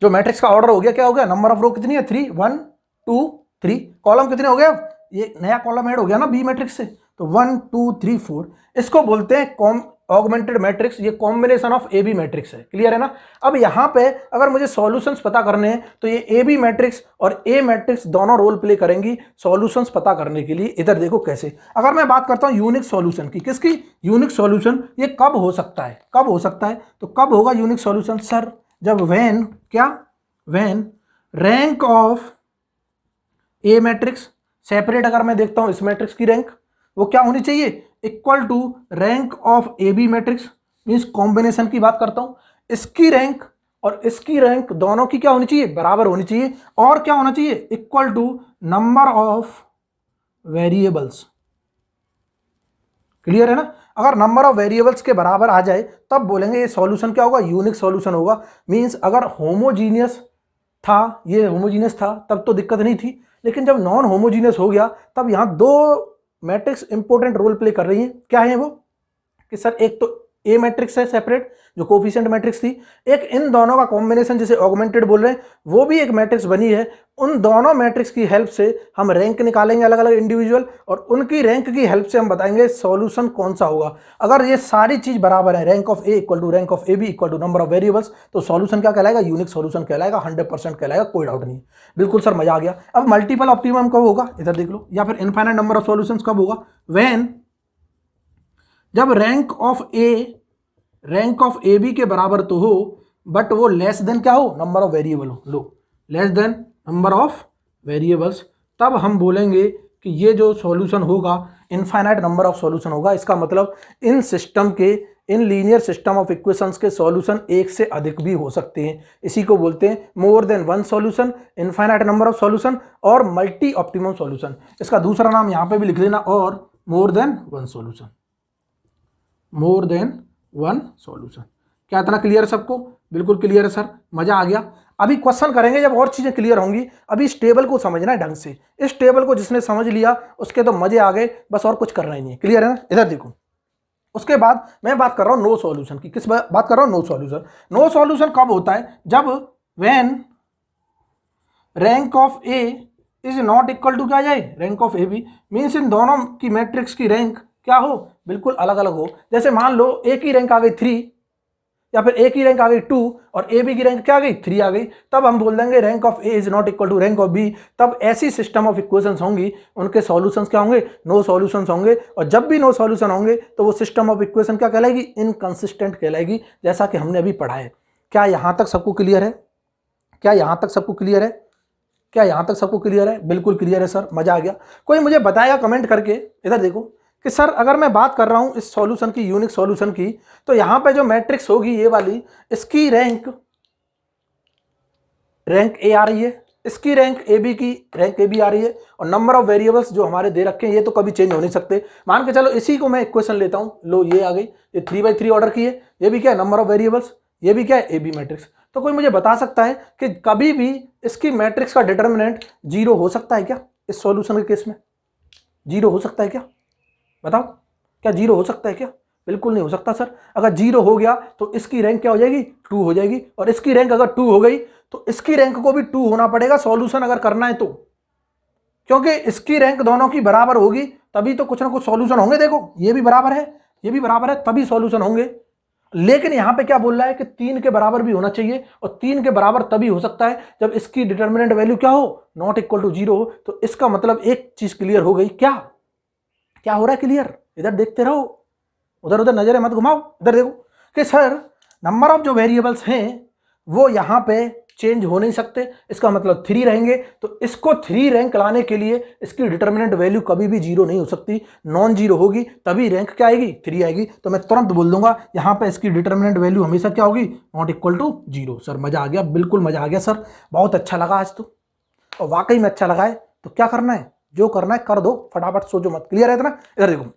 जो मैट्रिक्स का ऑर्डर हो गया। क्या हो गया? नंबर ऑफ रो कितनी है? 3, 1, 2, 3। कॉलम कितने हो गए? अब ये नया कॉलम ऐड हो गया ना बी मैट्रिक्स से, तो 1, 2, 3, 4। इसको बोलते हैं ऑगमेंटेड मैट्रिक्स। ये combination of A B matrix है। क्लियर है ना। अब यहाँ पे अगर मुझे सॉल्यूशंस पता करने हैं तो ये ए बी मैट्रिक्स और ए मैट्रिक्स दोनों रोल प्ले करेंगी सॉल्यूशंस पता करने के लिए। इधर देखो कैसे। अगर मैं बात करता हूँ यूनिक सॉल्यूशन की, किसकी? Unique solution. ये कब हो सकता है? कब हो सकता है? तो कब होगा यूनिक सॉल्यूशन? सर जब व्हेन क्या? When rank of A matrix separate, अगर मैं देखता हूं इस मैट्रिक्स की रैंक वो क्या होनी चाहिए? Equal to rank of A B matrix. Means combination की बात करता हूं, इसकी रैंक और इसकी रैंक दोनों की क्या होनी चाहिए? बराबर होनी चाहिए। और क्या होना चाहिए? Equal to number of variables. Clear है ना। अगर नंबर ऑफ वेरिएबल्स के बराबर आ जाए तब बोलेंगे ये सॉल्यूशन क्या होगा? यूनिक सॉल्यूशन होगा। मींस अगर होमोजीनियस था, ये होमोजीनियस था तब तो दिक्कत नहीं थी, लेकिन जब नॉन होमोजीनियस हो गया तब यहां दो मैट्रिक्स इंपॉर्टेंट रोल प्ले कर रही हैं। क्या है वो? कि सर एक तो ए मैट्रिक्स है सेपरेट जो कोफिशिएंट मैट्रिक्स थी, एक इन दोनों का कॉम्बिनेशन जिसे ऑगमेंटेड बोल रहे हैं वो भी एक मैट्रिक्स बनी है। उन दोनों मैट्रिक्स की हेल्प से हम रैंक निकालेंगे अलग अलग इंडिविजुअल, और उनकी रैंक की हेल्प से हम बताएंगे सॉल्यूशन कौन सा होगा। अगर ये सारी चीज बराबर है, rank of A equal to rank of A B equal to number of variables, तो सॉल्यूशन क्या कहलाएगा? यूनिक सॉल्यूशन कहलाएगा। 100% कहलाएगा, कोई डाउट नहीं। बिल्कुल सर, मजा आ गया। अब मल्टीपल ऑप्टिमम कब होगा? इधर देख लो। या फिर इनफाइनाइट नंबर ऑफ सॉल्यूशंस कब होगा? व्हेन जब रैंक ऑफ ए बी के बराबर तो हो, बट वो लेस देन क्या हो? नंबर ऑफ वेरिएबल हो। लो, less than number of variables, तब हम बोलेंगे कि ये जो सॉल्यूशन होगा इनफाइनाइट नंबर ऑफ सॉल्यूशन होगा। इसका मतलब इन सिस्टम के, in linear system of equations के सॉल्यूशन एक से अधिक भी हो सकते हैं। इसी को बोलते हैं more than one solution, infinite number of solution और मल्टी ऑप्टिमम सॉल्यूशन। इसका दूसरा नाम यहां पे भी लिख लेना, और more than one solution, more than one solution. क्या इतना क्लियर है सबको? बिल्कुल क्लियर है सर, मजा आ गया। अभी क्वेश्चन करेंगे जब और चीजें क्लियर होंगी। अभी इस टेबल को समझना है ढंग से। इस टेबल को जिसने समझ लिया उसके तो मजे आ गए, बस और कुछ करना ही नहीं है। क्लियर है ना। इधर देखो, उसके बाद मैं बात कर रहा हूं नो सॉल्यूशन की। किस बात कर रहा हूं? No solution. नो सॉल्यूशन कब होता है? जब when rank of A is not equal to क्या जाए? Rank of A B. Means इन दोनों की मैट्रिक्स की रैंक क्या हो? बिल्कुल अलग अलग हो। जैसे मान लो ए की रैंक आ गई 3, या फिर ए की रैंक आ गई 2 और ए बी की रैंक क्या आ गई? 3 आ गई, तब हम बोल देंगे rank of A is not equal to rank of B. तब ऐसी सिस्टम ऑफ इक्वेशंस होंगी, उनके सॉल्यूशंस क्या होंगे? नो सॉल्यूशंस होंगे। और जब भी नो सॉल्यूशन होंगे तो वो सिस्टम ऑफ इक्वेशन क्या कहलाएगी? इनकंसिस्टेंट कहलाएगी, जैसा कि हमने अभी पढ़ा है। क्या यहां तक सबको क्लियर है? क्या यहां तक सबको क्लियर है? क्या यहां तक सबको क्लियर है? बिल्कुल क्लियर है सर, मजा आ गया। कोई मुझे बताएगा कमेंट करके। इधर देखो कि सर अगर मैं बात कर रहा हूं इस सॉल्यूशन की, यूनिक सॉल्यूशन की, तो यहां पे जो मैट्रिक्स होगी ये वाली, इसकी रैंक ए आ रही है, इसकी रैंक ए बी की रैंक ए बी आ रही है, और नंबर ऑफ वेरिएबल्स जो हमारे दे रखे हैं ये तो कभी चेंज हो नहीं सकते। मान के चलो इसी को मैं इक्वेशन लेता हूं, लो ये आ गई, ये 3/3 ऑर्डर की है, ये भी क्या है? नंबर ऑफ वेरिएबल्स, ये भी क्या है? A B matrix. तो कोई मुझे बता सकता है कि कभी भी इसकी मैट्रिक्स का डिटर्मिनेंट 0 हो सकता है क्या? इस सॉल्यूशन के केस में 0 हो सकता है क्या? बताओ, क्या 0 हो सकता है क्या? बिल्कुल नहीं हो सकता सर। अगर 0 हो गया तो इसकी रैंक क्या हो जाएगी? 2 हो जाएगी, और इसकी रैंक अगर 2 हो गई तो इसकी रैंक को भी 2 होना पड़ेगा सॉल्यूशन अगर करना है तो, क्योंकि इसकी रैंक दोनों की बराबर होगी तभी तो कुछ ना कुछ सॉल्यूशन होंगे। देखो ये भी बराबर है, ये भी बराबर है, तभी सॉल्यूशन होंगे। लेकिन यहां पे क्या बोल रहा है कि 3 के बराबर भी होना चाहिए, और 3 के बराबर तभी हो सकता है जब इसकी डिटर्मिनेंट वैल्यू क्या हो, नॉट इक्वल टू 0 हो। तो इसका मतलब एक चीज क्लियर हो गई, क्या क्या हो रहा है क्लियर, इधर देखते रहो, उधर उधर नजरें मत घुमाओ, इधर देखो कि सर नंबर ऑफ जो वेरिएबल्स हैं वो यहां पे चेंज हो नहीं सकते, इसका मतलब 3 रहेंगे। तो इसको 3 रैंक लाने के लिए इसकी डिटर्मिनेंट वैल्यू कभी भी 0 नहीं हो सकती, नॉन 0 होगी तभी रैंक क्या आएगी, 3 आएगी। तो मैं तुरंत बोल दूंगा यहां पे इसकी डिटर्मिनेंट वैल्यू हमेशा क्या होगी, नॉट इक्वल टू 0। सर मजा आ गया, बिल्कुल मजा आ गया सर, बहुत अच्छा लगा आज तो, और वाकई में अच्छा लगा है। तो क्या करना है, जो करना है कर दो, फटाफट सोचो मत। क्लियर है इतना, इधर देखो,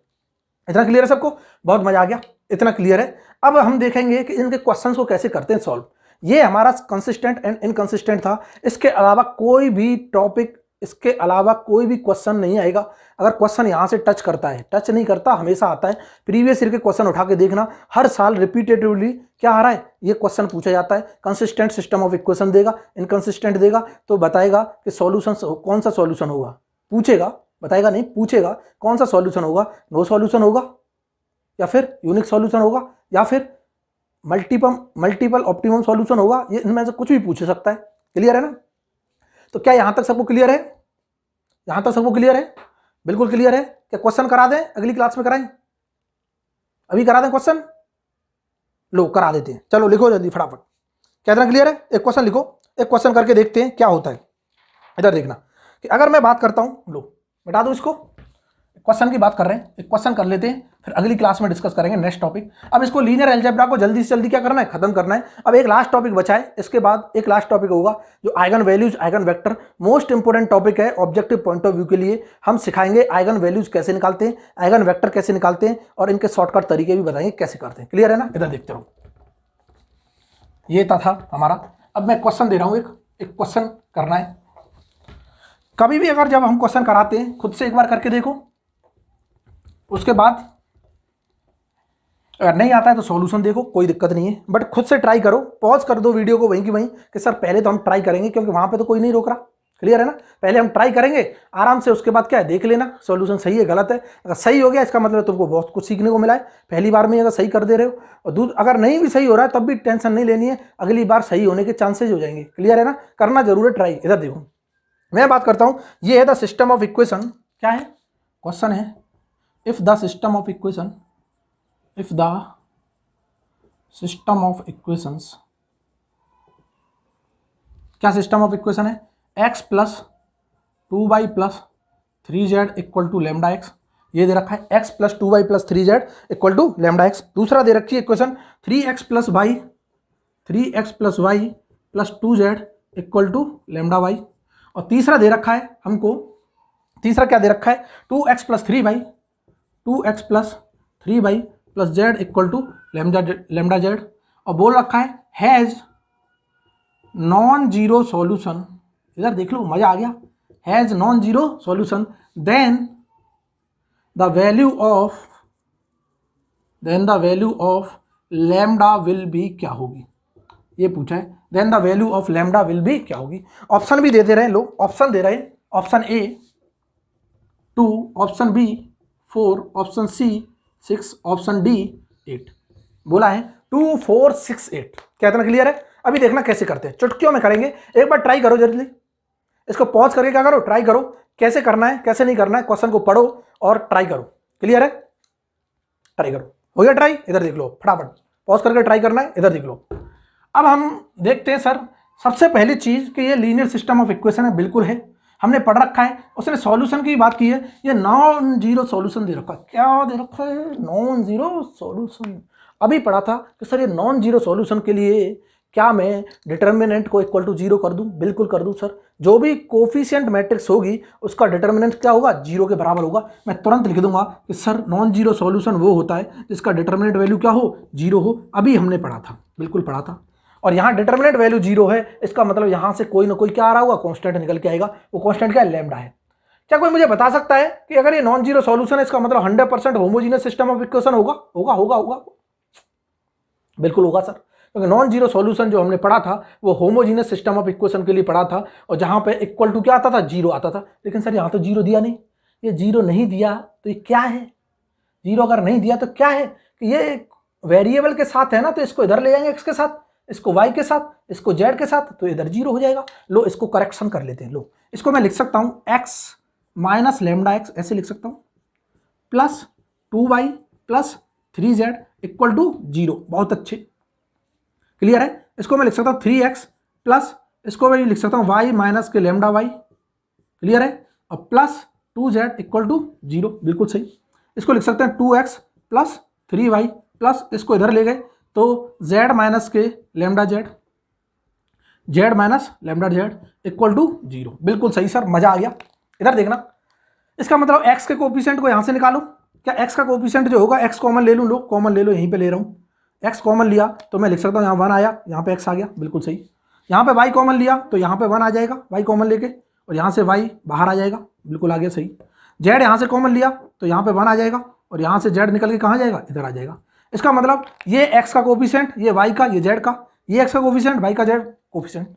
इतना क्लियर है सबको, बहुत मजा आ गया, इतना क्लियर है। अब हम देखेंगे कि इनके क्वेश्चंस को कैसे करते हैं सॉल्व। ये हमारा कंसिस्टेंट एंड इनकंसिस्टेंट था, इसके अलावा कोई भी टॉपिक, इसके अलावा कोई भी क्वेश्चन नहीं आएगा। अगर क्वेश्चन यहां से टच करता है, टच नहीं करता हमेशा आता है, प्रीवियस ईयर के क्वेश्चन उठा के देखना, हर साल रिपीटेटिवली क्या आ रहा है, ये क्वेश्चन पूछा जाता है। कंसिस्टेंट सिस्टम ऑफ इक्वेशन देगा, इनकंसिस्टेंट देगा तो बताएगा कि सॉल्यूशन कौन सा सॉल्यूशन होगा, पूछेगा, बताएगा नहीं, पूछेगा कौन सा सॉल्यूशन होगा, नो सॉल्यूशन होगा, या फिर यूनिक सॉल्यूशन होगा, या फिर मल्टीपल ऑप्टिमम सॉल्यूशन होगा, ये इनमें से कुछ भी पूछ सकता है। क्लियर है ना, तो क्या यहां तक सबको क्लियर है, यहां तक सबको क्लियर है, बिल्कुल क्लियर है। क्या क्वेश्चन करा दें, अगली क्लास में कराएं, अभी करा दें क्वेश्चन, लो करा देते हैं, चलो लिखो जल्दी फटाफट। क्या इतना क्लियर है, एक क्वेश्चन लिखो, एक क्वेश्चन करके देखते हैं क्या होता है। इधर देखना कि अगर मैं बात करता हूं, लो मिटा दो इसको, क्वेश्चन की बात कर रहे हैं, एक क्वेश्चन कर लेते हैं, फिर अगली क्लास में डिस्कस करेंगे नेक्स्ट टॉपिक। अब इसको लीनियर अलजेब्रा को जल्दी से जल्दी क्या करना है, खत्म करना है। अब एक लास्ट टॉपिक बचा है, इसके बाद एक लास्ट टॉपिक होगा जो eigen values, eigen vector, most important topic है ऑब्जेक्टिव पॉइंट ऑफ व्यू के लिए। हम सिखाएंगे आइगन वैल्यूज कैसे निकालते हैं, आइगन वेक्टर कैसे निकालते हैं, और इनके शॉर्टकट तरीके भी बताएंगे कैसे करते हैं। क्लियर है ना, इधर देखते रहो, ये था हमारा। अब मैं क्वेश्चन दे रहा हूं, एक क्वेश्चन करना है। कभी भी अगर जब हम क्वेश्चन कराते हैं खुद से एक बार करके देखो, उसके बाद अगर नहीं आता है तो सॉल्यूशन देखो, कोई दिक्कत नहीं है, बट खुद से ट्राई करो, पॉज कर दो वीडियो को वहीं की वहीं कि सर पहले तो हम ट्राई करेंगे, क्योंकि वहां पे तो कोई नहीं रोक रहा। क्लियर है ना, पहले हम ट्राई करेंगे आराम से, उसके बाद क्या है देख लेना सॉल्यूशन सही है गलत है। अगर सही हो गया इसका मतलब तुमको बहुत कुछ सीखने को मिला है, पहली बार में अगर सही कर दे रहे हो, और अगर नहीं भी सही हो रहा है तब भी टेंशन नहीं लेनी है, अगली बार सही होने के चांसेज हो जाएंगे। क्लियर है ना, करना जरूर है ट्राई। इधर देखो मैं बात करता हूं, ये है द सिस्टम ऑफ इक्वेशन, क्या है क्वेश्चन है, if the system of equation, if the system of equations, क्या सिस्टम ऑफ इक्वेशन है, x plus 2y plus 3z equal to lambda X, ये दे रखा है x plus 2y plus 3z equal to lambda X. दूसरा दे रखी है equation 3x plus Y plus 2z equal to lambda Y. और तीसरा दे रखा है हमको, तीसरा क्या दे रखा है 2x plus 3y plus Z equal to lambda Z. और बोल रखा है हैज नॉन जीरो सॉल्यूशन, इधर देख लो मजा आ गया, has non zero solution then the value of lambda will be क्या होगी, ये पूछा है, then the value of lambda will be क्या होगी। ऑप्शन भी दे रहे हैं लोग, ऑप्शन दे रहे हैं, option A 2, option B 4, option C 6, option D 8, बोला है 2 4 6 8। क्या इतना क्लियर है, अभी देखना कैसे करते हैं, चुटकियों में करेंगे, एक बार ट्राई करो जल्दी, इसको पॉज करके क्या करो, ट्राई करो कैसे करना है कैसे नहीं करना है, क्वेश्चन को पढ़ो और ट्राई करो। क्लियर है, ट्राई करो, हो गया ट्राई, इधर देख लो फटाफट, पॉज करके ट्राई करना है, इधर देख लो। अब हम देखते हैं सर, सबसे पहली चीज कि ये लीनियर सिस्टम ऑफ इक्वेशन है, बिल्कुल है, हमने पढ़ रखा है, उसने सॉल्यूशन की बात की है, ये नॉन जीरो सॉल्यूशन दे रखा है, क्या दे रखा है, नॉन जीरो सॉल्यूशन। अभी पढ़ा था कि सर ये नॉन जीरो सॉल्यूशन के लिए क्या मैं डिटर्मिनेंट को इक्वल टू 0 कर दूं, बिल्कुल कर दूं सर, जो भी कोफिशिएंट मैट्रिक्स होगी उसका डिटर्मिनेंट क्या होगा, 0 के बराबर होगा। मैं तुरंत लिख दूंगा कि सर नॉन जीरो सॉल्यूशन वो होता है जिसका डिटर्मिनेंट वैल्यू क्या हो, 0 हो। अभी हमने पढ़ा था, बिल्कुल पढ़ा था, और यहाँ डिटर्मिनेंट वैल्यू 0 है, इसका मतलब यहाँ से कोई ना कोई क्या आ रहा होगा, कांस्टेंट निकल के आएगा, वो कांस्टेंट क्या है, लैम्डा है। क्या कोई मुझे बता सकता है कि अगर ये नॉन जीरो सॉल्यूशन है इसका मतलब 100% होमोजीनियस सिस्टम ऑफ इक्वेशन होगा, होगा होगा होगा, बिल्कुल होगा सर, क्योंकि नॉन जीरो सॉल्यूशन जो हमने पढ़ा था वो होमोजीनियस सिस्टम ऑफ इक्वेशन के लिए पढ़ा था, और जहां पे इक्वल टू क्या आता था, 0 आता था। लेकिन सर यहाँ तो 0 दिया नहीं, ये 0 नहीं दिया तो ये क्या है, 0 अगर नहीं दिया तो क्या है कि ये वेरिएबल के साथ है ना, तो इसको इधर ले जाएंगे x के साथ, इसको y के साथ, इसको z के साथ, तो इधर 0 हो जाएगा। लो इसको करेक्शन कर लेते हैं। लो इसको मैं लिख सकता हूं x माइनस लेमडा x, ऐसे लिख सकता हूं, plus 2y plus 3z equal to 0। बहुत अच्छे, क्लियर है। इसको मैं लिख सकता हूं 3x प्लस, इसको मैं लिख सकता हूं y माइनस के लेमडा y, क्लियर है, और प्लस 2z इक्वल टू 0, बिल्कुल सही। इसको लिख सकते हैं 2x प्लस 3y प्लस, इसको इधर ले गए तो z माइनस के lambda z minus lambda z equal to 0, बिल्कुल सही सर, मजा आ गया। इधर देखना, इसका मतलब x के कोफिशिएंट को यहां से निकालो। क्या x का कोफिशिएंट जो होगा, x कॉमन ले लूं, लो कॉमन ले लो, यहीं पे ले रहा हूं। x कॉमन लिया तो मैं लिख सकता हूं यहाँ 1 आया, यहाँ पे x आ गया, बिल्कुल सही। यहाँ पे y कॉमन लिया तो यहाँ पे 1 आ जाएगा, y कॉमन लेके, और यहाँ से y बाहर आ जाएगा, बिल्कुल आ गया, सही। z यहाँ से कॉमन लिया तो यहाँ पे 1 आ जाएगा, और यहाँ से z निकल के कहाँ जाएगा, इधर आ जाएगा। इसका मतलब ये x का कोफिशिएंट, ये y का, ये z का, ये x का कोफिशिएंट, y का z कोफिशिएंट।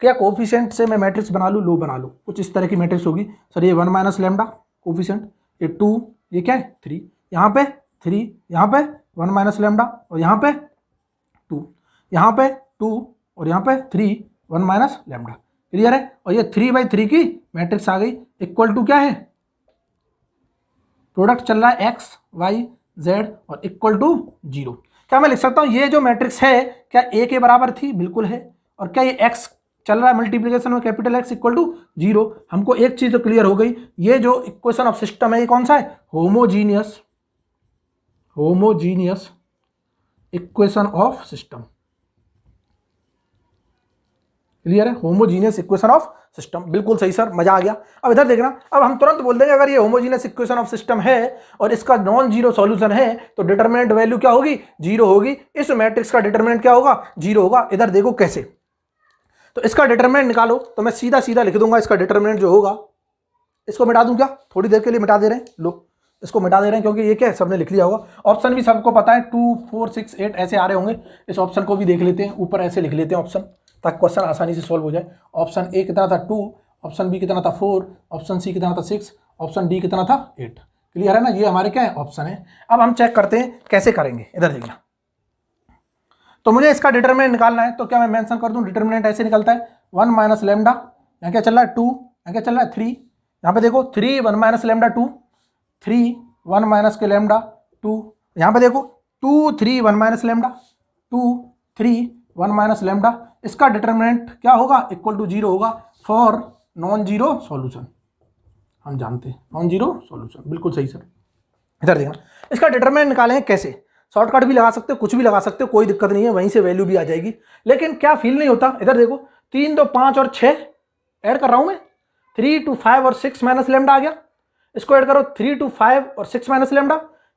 क्या कोफिशिएंट से मैं मैट्रिक्स बना लूँ, लो बना लूँ, कुछ इस तरह की मैट्रिक्स होगी सर। ये 1 माइनस लेमडा कोफिशिएंट, ये 2, ये क्या है 3, यहाँ पे 3, यहाँ पे 1 माइनस लेमडा, और यहाँ पे 2, यहाँ पे 2, और यहाँ पे 3, 1 माइनस लेमडा, क्लियर है। और ये 3/3 की मैट्रिक्स आ गई, इक्वल टू क्या है, प्रोडक्ट चल रहा है x y z और इक्वल टू 0। क्या मैं लिख सकता हूं ये जो मैट्रिक्स है क्या a के बराबर थी, बिल्कुल है। और क्या ये x चल रहा है मल्टीप्लिकेशन में, कैपिटल X इक्वल टू 0। हमको एक चीज तो क्लियर हो गई, ये जो इक्वेशन ऑफ सिस्टम है ये कौन सा है, homogeneous equation of system, clear है, होमोजीनियस इक्वेशन ऑफ सिस्टम, बिल्कुल सही सर, मजा आ गया। अब इधर देखना, अब हम तुरंत बोल देंगे अगर ये होमोजीनियस इक्वेशन ऑफ सिस्टम है और इसका नॉन जीरो सॉल्यूशन है तो डिटरमिनेंट वैल्यू क्या होगी, 0 होगी। इस मैट्रिक्स का डिटरमिनेंट क्या होगा, 0 होगा। इधर देखो कैसे, तो इसका डिटरमिनेंट निकालो, तो मैं सीधा सीधा लिख दूंगा इसका डिटरमिनेंट जो होगा। इसको मिटा दूं क्या, थोड़ी देर के लिए मिटा दे रहे हैं, लो इसको मिटा दे रहे हैं क्योंकि ये क्या है, सबने लिख लिया होगा। ऑप्शन भी सबको पता है, 2 4 6 8 ऐसे आ रहे होंगे। इस ऑप्शन को भी देख लेते हैं, ऊपर ऐसे लिख लेते हैं ऑप्शन, ताकि क्वेश्चन आसानी से सॉल्व हो जाए। ऑप्शन ए कितना था 2, ऑप्शन बी कितना था 4, ऑप्शन सी कितना था 6, ऑप्शन डी कितना था 8, क्लियर है ना। ये हमारे क्या है, ऑप्शन है। अब हम चेक करते हैं कैसे करेंगे, इधर देखना। तो मुझे इसका डिटरमिनेंट निकालना है, तो क्या मैं मेंशन कर दूं, डिटरमिनेंट ऐसे निकलता है 1 माइनस लेमडा, यहाँ क्या चल रहा है 2, यहाँ क्या चल रहा है 3, यहाँ पे देखो 3 1 माइनस लेमडा 2, 3 1 माइनस के लेमडा 2, यहाँ पे देखो 2 3 1 माइनस लेमडा 2 3 1 माइनस लेमडा। इसका डिटरमिनेंट क्या होगा, इक्वल टू 0 होगा फॉर नॉन जीरो सॉल्यूशन। हम जानते हैं नॉन जीरो सॉल्यूशन, बिल्कुल सही सर। इधर देखना, इसका डिटरमिनेंट निकालेंगे कैसे, शॉर्टकट भी लगा सकते हो, कुछ भी लगा सकते हो, कोई दिक्कत नहीं है, वहीं से वैल्यू भी आ जाएगी। लेकिन क्या फील नहीं होता, इधर देखो 3 2 5 और 6 ऐड कर रहा हूं मैं, 3 2 5 और 6 माइनस लेमडा आ गया। इसको ऐड करो 3 2 5 और 6 माइनस लेमडा,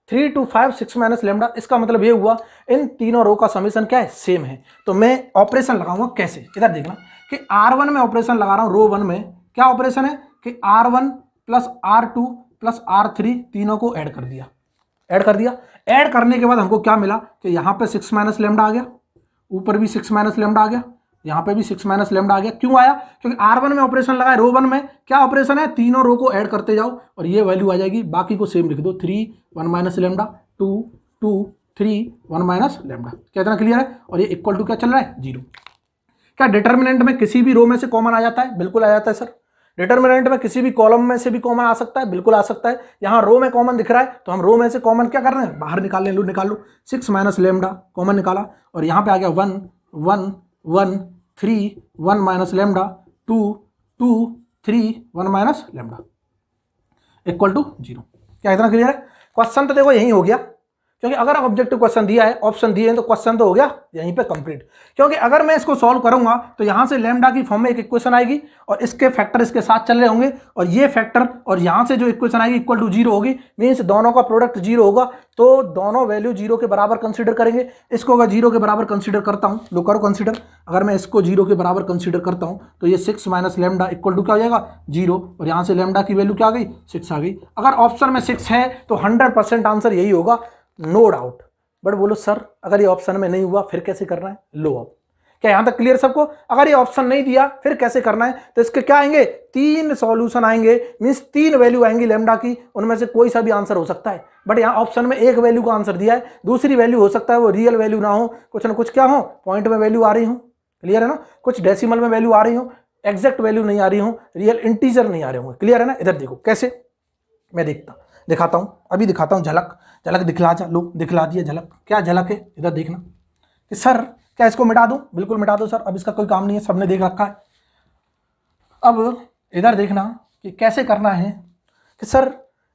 3 2 5 6 माइनस लेमडा। इसका मतलब ये हुआ इन तीनों रो का समीशन क्या है, सेम है। तो मैं ऑपरेशन लगाऊंगा कैसे, इधर देखना कि R1 में ऑपरेशन लगा रहा हूं, रो 1 में क्या ऑपरेशन है कि R1 plus R2 plus R3 तीनों को ऐड कर दिया, ऐड कर दिया। ऐड करने के बाद हमको क्या मिला कि यहाँ पे 6 माइनस लेमडा आ गया, ऊपर भी 6 माइनस लेमडा आ गया, यहाँ पे भी 6 माइनस लेमडा आ गया। क्यों आया, क्योंकि R1 में ऑपरेशन लगा है, रो 1 में क्या ऑपरेशन है, तीनों रो को ऐड करते जाओ और ये वैल्यू आ जाएगी। बाकी को सेम लिख दो, 3 1 माइनस लेमडा 2 2 3 1 माइनस लेमडा। क्या इतना क्लियर है। और ये इक्वल टू क्या चल रहा है, 0। क्या डिटर्मिनेंट में किसी भी रो में से कॉमन आ जाता है, बिल्कुल आ जाता है सर। डिटर्मिनेंट में किसी भी कॉलम में से भी कॉमन आ सकता है, बिल्कुल आ सकता है। यहाँ रो में कॉमन दिख रहा है तो हम रो में से कॉमन क्या कर रहे हैं, बाहर निकाल लो, निकाल लो। 6 माइनस लेमडा कॉमन निकाला और यहाँ पे आ गया 1 1 1 3 1 minus lambda 2 2 3 1 minus lambda equal to 0। क्या इतना क्लियर है। क्वेश्चन तो देखो यही हो गया, क्योंकि अगर ऑब्जेक्टिव क्वेश्चन दिया है, ऑप्शन दिए हैं, तो क्वेश्चन तो हो गया यहीं पे कंप्लीट। क्योंकि अगर मैं इसको सॉल्व करूंगा तो यहां से लेमडा की फॉर्म में एक इक्वेशन आएगी और इसके फैक्टर इसके साथ चल रहे होंगे और ये फैक्टर और यहां से जो इक्वेशन आएगी इक्वल टू 0 होगी, मीन्स दोनों का प्रोडक्ट 0 होगा। तो दोनों वैल्यू 0 के बराबर कंसिडर करेंगे। इसको अगर 0 के बराबर कंसिडर करता हूं, लो करो कंसिडर, अगर मैं इसको 0 के बराबर कंसिडर करता हूं तो ये 6 माइनस लेमडा इक्वल टू क्या हो जाएगा, 0। और यहां से लेमडा की वैल्यू क्या आ गई, 6 आ गई। अगर ऑप्शन में 6 है तो 100% आंसर यही होगा, नो डाउट। बट बोलो सर अगर ये ऑप्शन में नहीं हुआ फिर कैसे करना है, लो अब क्या यहाँ तक क्लियर सबको? अगर ये ऑप्शन नहीं दिया फिर कैसे करना है, तो इसके क्या आएंगे, 3 सॉल्यूशन आएंगे, मींस 3 वैल्यू आएंगी लैम्डा की, उनमें से कोई सा भी आंसर हो सकता है। बट यहाँ ऑप्शन में एक वैल्यू का आंसर दिया है, दूसरी वैल्यू हो सकता है वो रियल वैल्यू ना हो, कुछ ना कुछ क्या हो, पॉइंट में वैल्यू आ रही हो, क्लियर है ना, कुछ डेसिमल में वैल्यू आ रही हो, एग्जैक्ट वैल्यू नहीं आ रही हो, रियल इंटीजर नहीं आ रहे होंगे, क्लियर है ना। इधर देखो कैसे, मैं दिखाता हूं, अभी दिखाता हूं, झलक दिखला लो, दिखला दिया झलक। क्या झलक है, इधर देखना कि सर क्या इसको मिटा दूं, बिल्कुल मिटा दो सर, अब इसका कोई काम नहीं है, सबने देख रखा है। अब इधर देखना कि कैसे करना है कि सर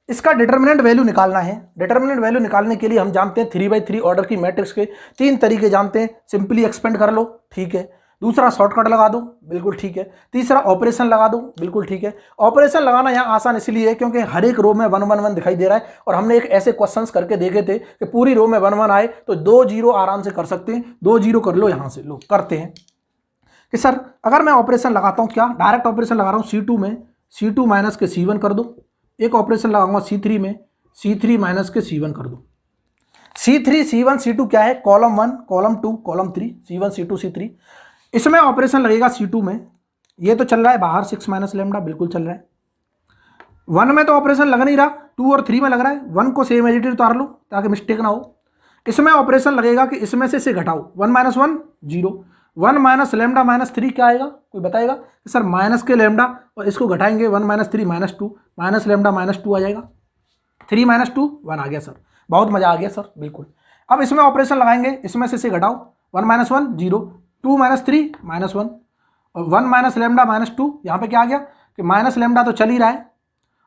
इसका डिटर्मिनेंट वैल्यू निकालना है। डिटर्मिनेंट वैल्यू निकालने के लिए हम जानते हैं 3/3 ऑर्डर की मैट्रिक्स के 3 तरीके जानते हैं। सिंपली एक्सपेंड कर लो, ठीक है। दूसरा शॉर्टकट लगा दो, बिल्कुल ठीक है। तीसरा ऑपरेशन लगा दो, बिल्कुल ठीक है। ऑपरेशन लगाना यहाँ आसान इसलिए है क्योंकि हर एक रो में 1 1 1 दिखाई दे रहा है, और हमने एक ऐसे क्वेश्चंस करके देखे थे कि पूरी रो में 1 1 आए तो 2 0 आराम से कर सकते हैं। 2 0 कर लो, यहाँ से लो करते हैं कि सर अगर मैं ऑपरेशन लगाता हूँ, क्या डायरेक्ट ऑपरेशन लगा रहा हूँ, C2 में C2 माइनस के C1 कर दो। एक ऑपरेशन लगाऊंगा C3 में C3 माइनस के C1 कर दो। C3 C1 C2 क्या है, column 1 column 2 column 3, C1 C2 C3। इसमें ऑपरेशन लगेगा C2 में, ये तो चल रहा है बाहर 6 माइनस लेमडा, बिल्कुल चल रहा है। 1 में तो ऑपरेशन लग नहीं रहा, 2 और 3 में लग रहा है। 1 को सेम एज इट इज उतार लो ताकि मिस्टेक ना हो। इसमें ऑपरेशन लगेगा कि इसमें से इसे घटाओ, 1 माइनस 1 0, 1 माइनस लेमडा माइनस 3 क्या आएगा, कोई बताएगा कि सर माइनस के लेमडा और इसको घटाएंगे, 1 minus 3 minus 2 minus lambda minus 2 आ जाएगा। 3 माइनस 2 1 आ गया सर, बहुत मजा आ गया सर, बिल्कुल। अब इसमें ऑपरेशन लगाएंगे, इसमें से इसे घटाओ, 1 माइनस 1 0, 2 माइनस 3 माइनस 1, और 1 माइनस लेमडा माइनस 2, यहाँ पे क्या आ गया कि माइनस लेमडा तो चल ही रहा है,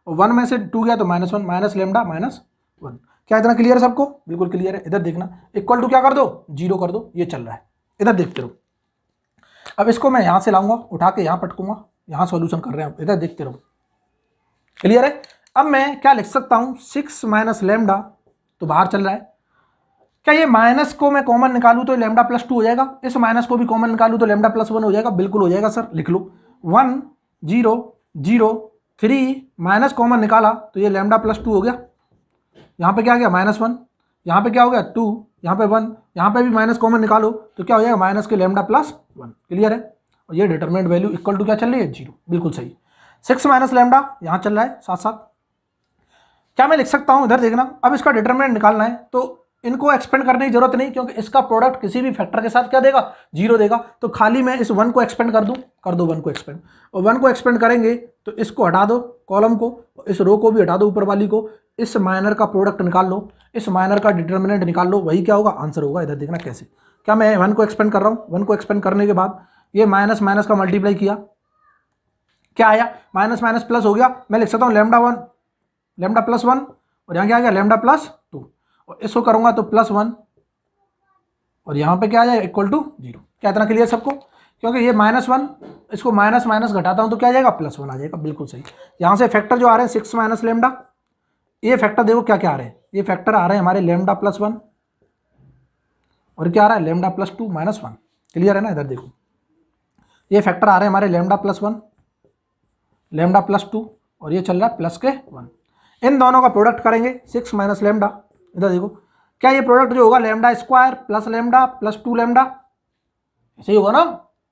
और 1 में से 2 गया तो माइनस 1, माइनस लेमडा माइनस 1। क्या इतना क्लियर है सबको, बिल्कुल क्लियर है। इधर देखना, इक्वल टू क्या कर दो, 0 कर दो, ये चल रहा है, इधर देखते रहो। अब इसको मैं यहाँ से लाऊंगा, उठा के यहाँ पटकूंगा, यहाँ सॉल्यूशन कर रहे हैं, इधर देखते रहो, क्लियर है। अब मैं क्या लिख सकता हूँ, 6 माइनस लेमडा तो बाहर चल रहा है, क्या ये माइनस को मैं कॉमन निकालूं तो लेमडा प्लस 2 हो जाएगा, इस माइनस को भी कॉमन निकालूं तो लेमडा प्लस 1 हो जाएगा, बिल्कुल हो जाएगा सर, लिख लो। 1 0 0 3 माइनस कॉमन निकाला तो ये लेमडा प्लस 2 हो गया, यहाँ पे क्या आ गया माइनस 1, यहाँ पे क्या हो गया 2, यहाँ पे 1, यहाँ पे भी माइनस कॉमन निकालो तो क्या हो जाएगा माइनस के लेमडा प्लस 1, क्लियर है। और ये डिटरमिनेंट वैल्यू इक्वल टू क्या चल रही है, 0, बिल्कुल सही। 6 माइनस लेमडा यहाँ चल रहा है साथ साथ। क्या मैं लिख सकता हूँ, इधर देखना, अब इसका डिटरमिनेंट निकालना है तो इनको एक्सपेंड करने की जरूरत नहीं, क्योंकि इसका प्रोडक्ट किसी भी फैक्टर के साथ क्या देगा, 0 देगा। तो खाली मैं इस 1 को एक्सपेंड कर दूं, कर दो 1 को एक्सपेंड, और 1 को एक्सपेंड करेंगे तो इसको हटा दो कॉलम को, इस रो को भी हटा दो ऊपर वाली को, इस माइनर का प्रोडक्ट निकाल लो, इस माइनर का डिटरमिनेंट निकाल लो, वही क्या होगा, आंसर होगा। इधर देखना कैसे, क्या मैं 1 को एक्सपेंड कर रहा हूँ, 1 को एक्सपेंड करने के बाद ये माइनस माइनस का मल्टीप्लाई किया, क्या आया, माइनस माइनस प्लस हो गया। मैं लिख सकता हूँ लेमडा 1 लेमडा प्लस 1, और यहाँ क्या आ गया लेमडा प्लस 2, और इसको करूंगा तो प्लस 1, और यहाँ पे क्या आ जाएगा इक्वल टू 0। क्या इतना क्लियर सबको, क्योंकि ये माइनस 1, इसको माइनस माइनस घटाता हूँ तो क्या आ जाएगा प्लस 1 आ जाएगा, बिल्कुल सही। यहाँ से फैक्टर जो आ रहे हैं 6 माइनस लेमडा, ये फैक्टर देखो क्या क्या आ रहे हैं, ये फैक्टर आ रहे हैं हमारे लेमडा प्लस 1, और क्या आ रहा है लेमडा प्लस 2 माइनस 1, क्लियर है ना। इधर देखो ये फैक्टर आ रहे हैं हमारे लेमडा प्लस 1 लेमडा प्लस 2, और ये चल रहा है प्लस के 1। इन दोनों का प्रोडक्ट करेंगे 6 माइनस लेमडा, इधर देखो क्या ये प्रोडक्ट जो होगा lambda square plus lambda plus 2 lambda, ऐसे ही होगा ना,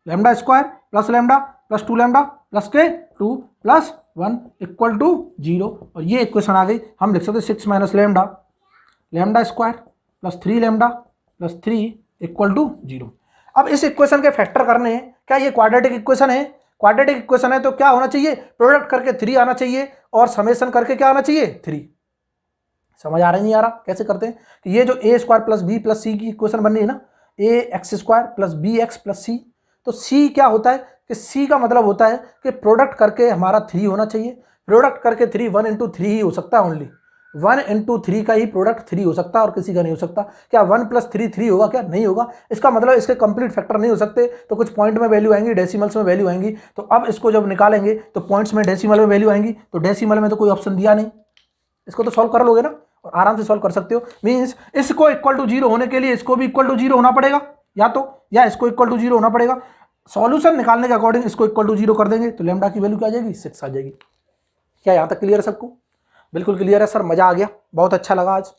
lambda square plus lambda plus 2 lambda plus के 2 प्लस 1 इक्वल टू 0, और ये इक्वेशन आ गई। हम लिख सकते 6 minus lambda lambda square plus 3 lambda plus 3 equal to 0। अब इस इक्वेशन के फैक्टर करने हैं, क्या ये क्वाड्रेटिक इक्वेशन है, क्वाड्रेटिक इक्वेशन है तो क्या होना चाहिए, प्रोडक्ट करके 3 आना चाहिए, और समेशन करके क्या आना चाहिए 3। समझ आ रहा है नहीं आ रहा, कैसे करते हैं कि ये जो A square plus B plus C की इक्वेशन बननी है ना, A X square plus B X plus C, तो सी क्या होता है कि सी का मतलब होता है कि प्रोडक्ट करके हमारा 3 होना चाहिए, प्रोडक्ट करके 3 1 इंटू 3 ही हो सकता है, ओनली 1 इंटू 3 का ही प्रोडक्ट 3 हो सकता है और किसी का नहीं हो सकता। क्या 1 प्लस 3 3 होगा, क्या नहीं होगा, इसका मतलब इसके कंप्लीट फैक्टर नहीं हो सकते, तो कुछ पॉइंट में वैल्यू आएंगी, डेसिमल्स में वैल्यू आएंगी। तो अब इसको जब निकालेंगे तो पॉइंट्स में डेसिमल में वैल्यू आएंगी, तो डेसिमल में तो कोई ऑप्शन दिया नहीं, इसको तो सॉल्व कर लोगे ना, और आराम से सॉल्व कर सकते हो। मींस इसको इक्वल टू 0 होने के लिए इसको भी इक्वल टू 0 होना पड़ेगा, या इसको इक्वल टू 0 होना पड़ेगा। सॉल्यूशन निकालने के अकॉर्डिंग इसको इक्वल टू 0 कर देंगे तो लेमडा की वैल्यू क्या आ जाएगी 6 आ जाएगी। क्या यहाँ तक क्लियर है सबको, बिल्कुल क्लियर है सर, मजा आ गया, बहुत अच्छा लगा आज,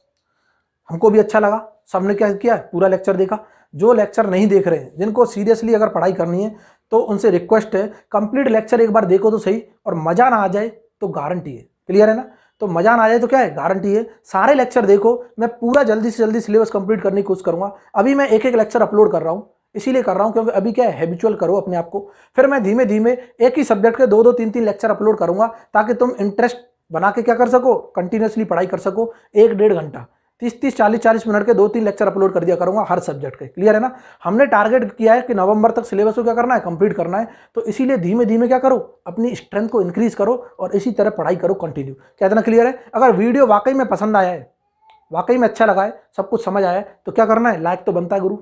हमको भी अच्छा लगा। सबने क्या किया, पूरा लेक्चर देखा। जो लेक्चर नहीं देख रहे हैं, जिनको सीरियसली अगर पढ़ाई करनी है, तो उनसे रिक्वेस्ट है कंप्लीट लेक्चर एक बार देखो तो सही, और मजा ना आ जाए तो गारंटी है, क्लियर है ना। तो मजा ना आ जाए तो क्या है, गारंटी है, सारे लेक्चर देखो। मैं पूरा जल्दी से जल्दी सिलेबस कंप्लीट करने की कोशिश करूंगा। अभी मैं एक एक लेक्चर अपलोड कर रहा हूं, इसीलिए कर रहा हूं क्योंकि अभी क्या है, हैबिचुअल करो अपने आप को। फिर मैं धीमे धीमे एक ही सब्जेक्ट के 2-2 3-3 लेक्चर अपलोड करूंगा, ताकि तुम इंटरेस्ट बना के क्या कर सको, कंटिन्यूसली पढ़ाई कर सको। 1-1.5 घंटा, 30-30 40-40 मिनट के 2-3 लेक्चर अपलोड कर दिया करूंगा हर सब्जेक्ट के, क्लियर है ना। हमने टारगेट किया है कि नवंबर तक सिलेबस को क्या करना है, कंप्लीट करना है। तो इसीलिए धीमे धीमे क्या करो, अपनी स्ट्रेंथ को इंक्रीज करो और इसी तरह पढ़ाई करो कंटिन्यू। क्या इतना क्लियर है। अगर वीडियो वाकई में पसंद आया है, वाकई में अच्छा लगा है, सब कुछ समझ आया है, तो क्या करना है, लाइक तो बनता है गुरु,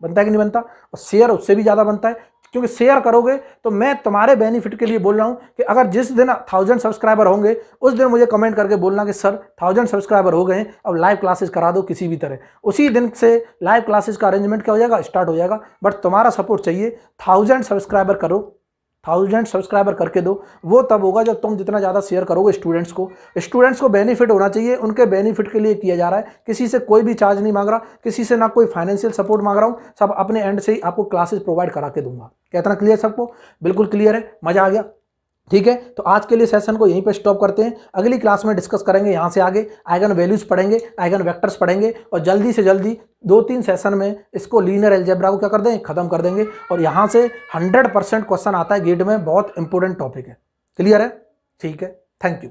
बनता है कि नहीं बनता, और शेयर उससे भी ज़्यादा बनता है। क्योंकि शेयर करोगे तो मैं तुम्हारे बेनिफिट के लिए बोल रहा हूं कि अगर जिस दिन 1000 सब्सक्राइबर होंगे, उस दिन मुझे कमेंट करके बोलना कि सर 1000 सब्सक्राइबर हो गए, अब लाइव क्लासेस करा दो किसी भी तरह। उसी दिन से लाइव क्लासेस का अरेंजमेंट क्या हो जाएगा, स्टार्ट हो जाएगा। बट तुम्हारा सपोर्ट चाहिए। 1000 सब्सक्राइबर करो, 1000 सब्सक्राइबर करके दो। वो तब होगा जब तुम जितना ज़्यादा शेयर करोगे स्टूडेंट्स को बेनिफिट होना चाहिए, उनके बेनिफिट के लिए किया जा रहा है। किसी से कोई भी चार्ज नहीं मांग रहा, किसी से ना कोई फाइनेंशियल सपोर्ट मांग रहा हूँ, सब अपने एंड से ही आपको क्लासेस प्रोवाइड करा के दूंगा। क्या इतना क्लियर सबको, बिल्कुल क्लियर है, मजा आ गया। ठीक है, तो आज के लिए सेशन को यहीं पे स्टॉप करते हैं। अगली क्लास में डिस्कस करेंगे यहाँ से आगे, आइगन वैल्यूज पढ़ेंगे, आइगन वेक्टर्स पढ़ेंगे, और जल्दी से जल्दी 2-3 सेशन में इसको लीनियर अलजेब्रा को क्या कर देंगे, खत्म कर देंगे। और यहाँ से 100% क्वेश्चन आता है गेट में, बहुत इंपॉर्टेंट टॉपिक है, क्लियर है। ठीक है, थैंक यू।